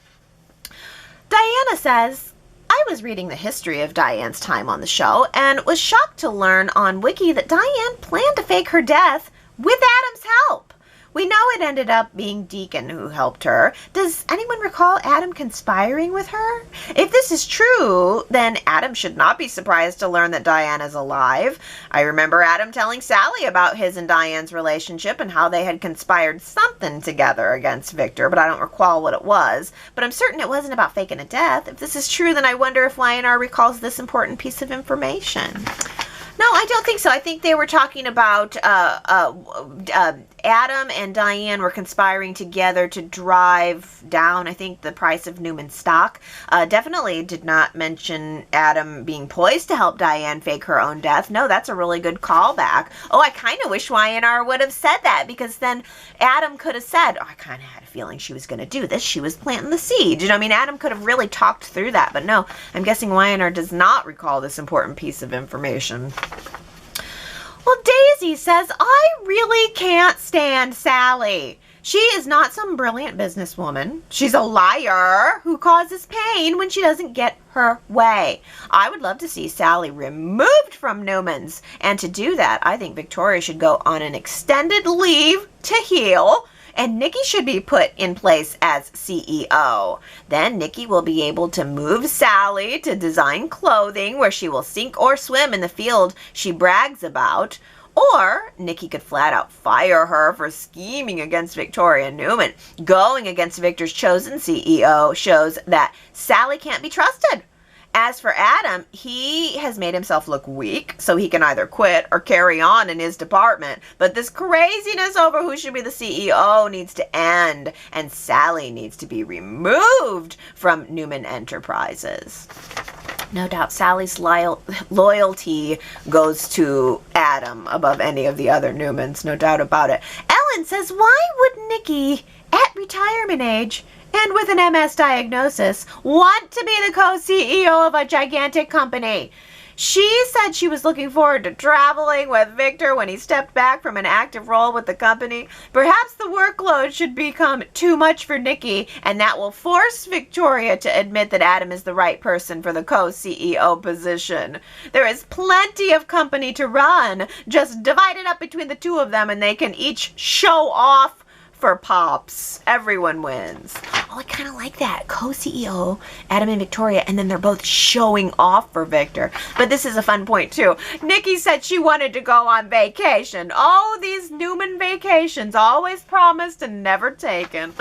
Speaker 1: Diana says, I was reading the history of Diane's time on the show and was shocked to learn on Wiki that Diane planned to fake her death with Adam's help. We know it ended up being Deacon who helped her. Does anyone recall Adam conspiring with her? If this is true, then Adam should not be surprised to learn that Diane is alive. I remember Adam telling Sally about his and Diane's relationship and how they had conspired something together against Victor, but I don't recall what it was. But I'm certain it wasn't about faking a death. If this is true, then I wonder if Y&R recalls this important piece of information. No, I don't think so. I think they were talking about Adam and Diane were conspiring together to drive down, I think, the price of Newman's stock. Definitely did not mention Adam being poised to help Diane fake her own death. No, that's a really good callback. Oh, I kind of wish Y&R would have said that, because then Adam could have said, oh, I kind of had a feeling she was going to do this. She was planting the seed. You know, I mean, Adam could have really talked through that, but no, I'm guessing Y&R does not recall this important piece of information. Well, Daisy says, I really can't stand Sally. She is not some brilliant businesswoman. She's a liar who causes pain when she doesn't get her way. I would love to see Sally removed from Newman's. And to do that, I think Victoria should go on an extended leave to heal, and Nikki should be put in place as CEO. Then Nikki will be able to move Sally to design clothing where she will sink or swim in the field she brags about. Or Nikki could flat out fire her for scheming against Victoria Newman. Going against Victor's chosen CEO shows that Sally can't be trusted. As for Adam, he has made himself look weak, so he can either quit or carry on in his department. But this craziness over who should be the CEO needs to end, and Sally needs to be removed from Newman Enterprises. No doubt Sally's loyalty goes to Adam above any of the other Newmans, no doubt about it. Ellen says, why would Nikki, at retirement age, and with an MS diagnosis, want to be the co-CEO of a gigantic company? She said she was looking forward to traveling with Victor when he stepped back from an active role with the company. Perhaps the workload should become too much for Nikki, and that will force Victoria to admit that Adam is the right person for the co-CEO position. There is plenty of company to run. Just divide it up between the two of them, and they can each show off for pops. Everyone wins. Oh, I kind of like that. Co-CEO, Adam and Victoria, and then they're both showing off for Victor. But this is a fun point, too. Nikki said she wanted to go on vacation. Oh, these Newman vacations, always promised and never taken.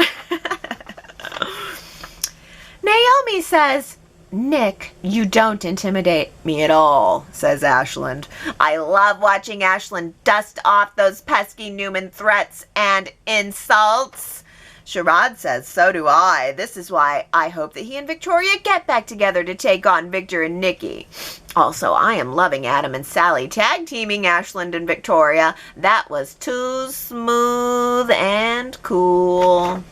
Speaker 1: Naomi says, Nick, you don't intimidate me at all, says Ashland. I love watching Ashland dust off those pesky Newman threats and insults. Sherrod says, so do I. This is why I hope that he and Victoria get back together to take on Victor and Nikki. Also, I am loving Adam and Sally tag teaming Ashland and Victoria. That was too smooth and cool.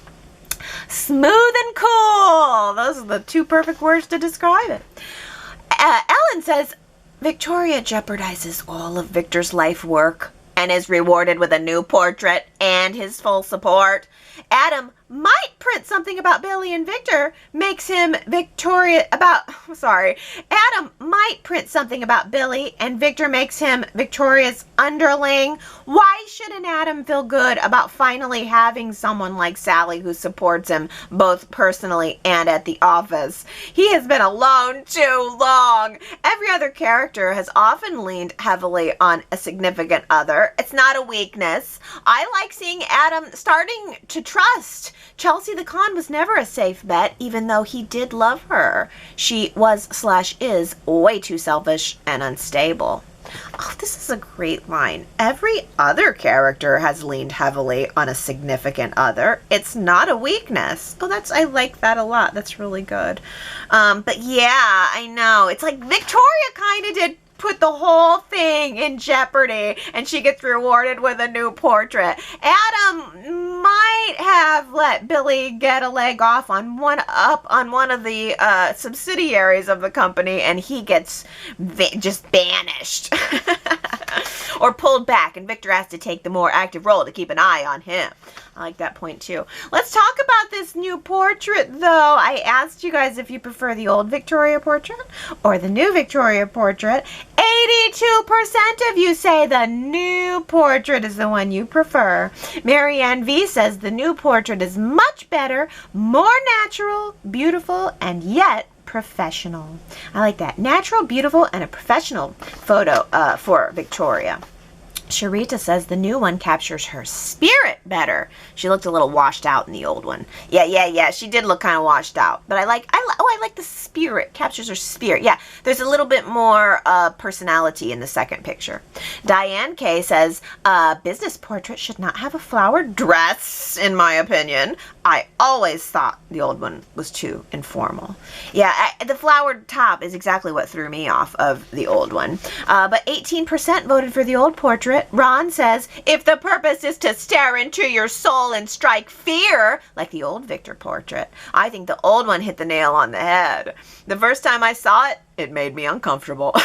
Speaker 1: Smooth and cool. Those are the two perfect words to describe it. Ellen says, Victoria jeopardizes all of Victor's life work and is rewarded with a new portrait and his full support. Adam might print something about Billy and Victor makes him Adam might print something about Billy and Victor makes him Victoria's underling. Why shouldn't Adam feel good about finally having someone like Sally who supports him both personally and at the office? He has been alone too long. Every other character has often leaned heavily on a significant other. It's not a weakness. I like seeing Adam starting to trust. Chelsea the Con was never a safe bet, even though he did love her. She was/is way too selfish and unstable. Oh, this is a great line. Every other character has leaned heavily on a significant other. It's not a weakness. Oh, I like that a lot. That's really good. But yeah, I know. It's like Victoria kind of did put the whole thing in jeopardy, and she gets rewarded with a new portrait. Adam might have let Billy get a leg off on one of the subsidiaries of the company, and he gets just banished or pulled back, and Victor has to take the more active role to keep an eye on him. I like that point too. Let's talk about this new portrait, though. I asked you guys if you prefer the old Victoria portrait or the new Victoria portrait. 82% of you say the new portrait is the one you prefer. Marianne V says the new portrait is much better, more natural, beautiful, and yet professional. I like that. Natural, beautiful, and a professional photo for Victoria. Sharita says the new one captures her spirit better. She looked a little washed out in the old one. Yeah. She did look kind of washed out. But I like the spirit. Captures her spirit. Yeah, there's a little bit more personality in the second picture. Diane K says, business portrait should not have a flowered dress, in my opinion. I always thought the old one was too informal. Yeah, the flowered top is exactly what threw me off of the old one. But 18% voted for the old portrait. Ron says, if the purpose is to stare into your soul and strike fear, like the old Victor portrait, I think the old one hit the nail on the head. The first time I saw it, it made me uncomfortable.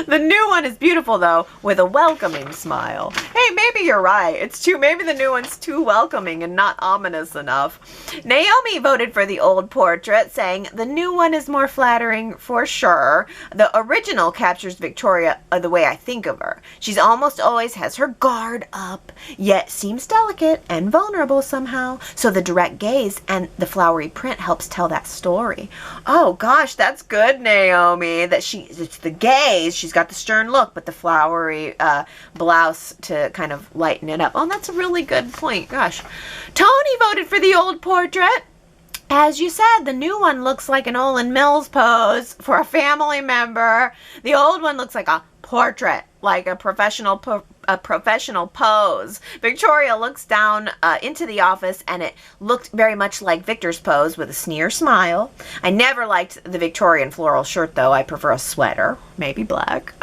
Speaker 1: The new one is beautiful, though, with a welcoming smile. Hey, maybe you're right. Maybe the new one's too welcoming and not ominous enough. Naomi voted for the old portrait, saying the new one is more flattering for sure. The original captures Victoria the way I think of her. She's almost always has her guard up, yet seems delicate and vulnerable somehow. So the direct gaze and the flowery print helps tell that story. Oh gosh, that's good, Naomi. It's the gaze. She's got the stern look, but the flowery blouse to kind of lighten it up. Oh, that's a really good point. Gosh. Tony voted for the old portrait. As you said, the new one looks like an Olin Mills pose for a family member. The old one looks like a portrait, like a professional pose. Victoria looks down into the office, and it looked very much like Victor's pose with a sneer smile. I never liked the Victorian floral shirt, though. I prefer a sweater, maybe black.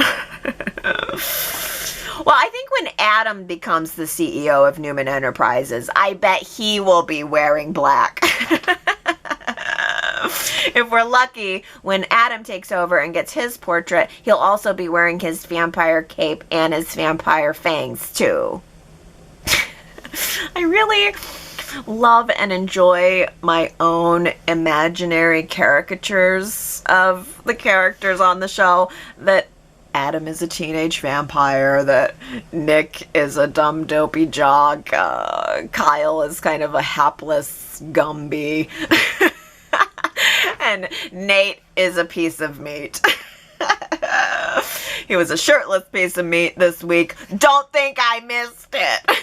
Speaker 1: Well, I think when Adam becomes the CEO of Newman Enterprises, I bet he will be wearing black. If we're lucky, when Adam takes over and gets his portrait, he'll also be wearing his vampire cape and his vampire fangs, too. I really love and enjoy my own imaginary caricatures of the characters on the show. That Adam is a teenage vampire, that Nick is a dumb, dopey jock, Kyle is kind of a hapless Gumby, and Nate is a piece of meat. He was a shirtless piece of meat this week. Don't think I missed it.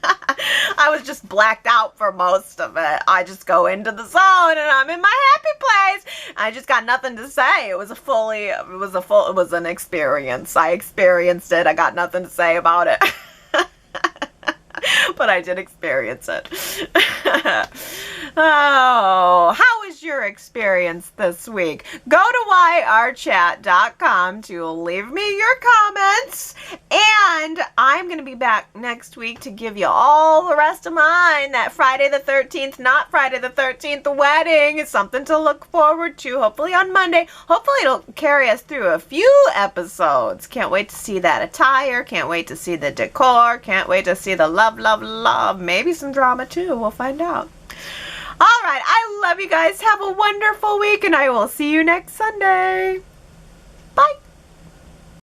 Speaker 1: I was just blacked out for most of it. I just go into the zone and I'm in my happy place. I just got nothing to say. It was an experience. I experienced it. I got nothing to say about it. But I did experience it. Oh, how was your experience this week? Go to yrchat.com to leave me your comments. And I'm going to be back next week to give you all the rest of mine. That Friday the 13th, not Friday the 13th, the wedding is something to look forward to. Hopefully on Monday. Hopefully it'll carry us through a few episodes. Can't wait to see that attire. Can't wait to see the decor. Can't wait to see the love, love, love. Maybe some drama too. We'll find out. All right. I love you guys. Have a wonderful week and I will see you next Sunday. Bye.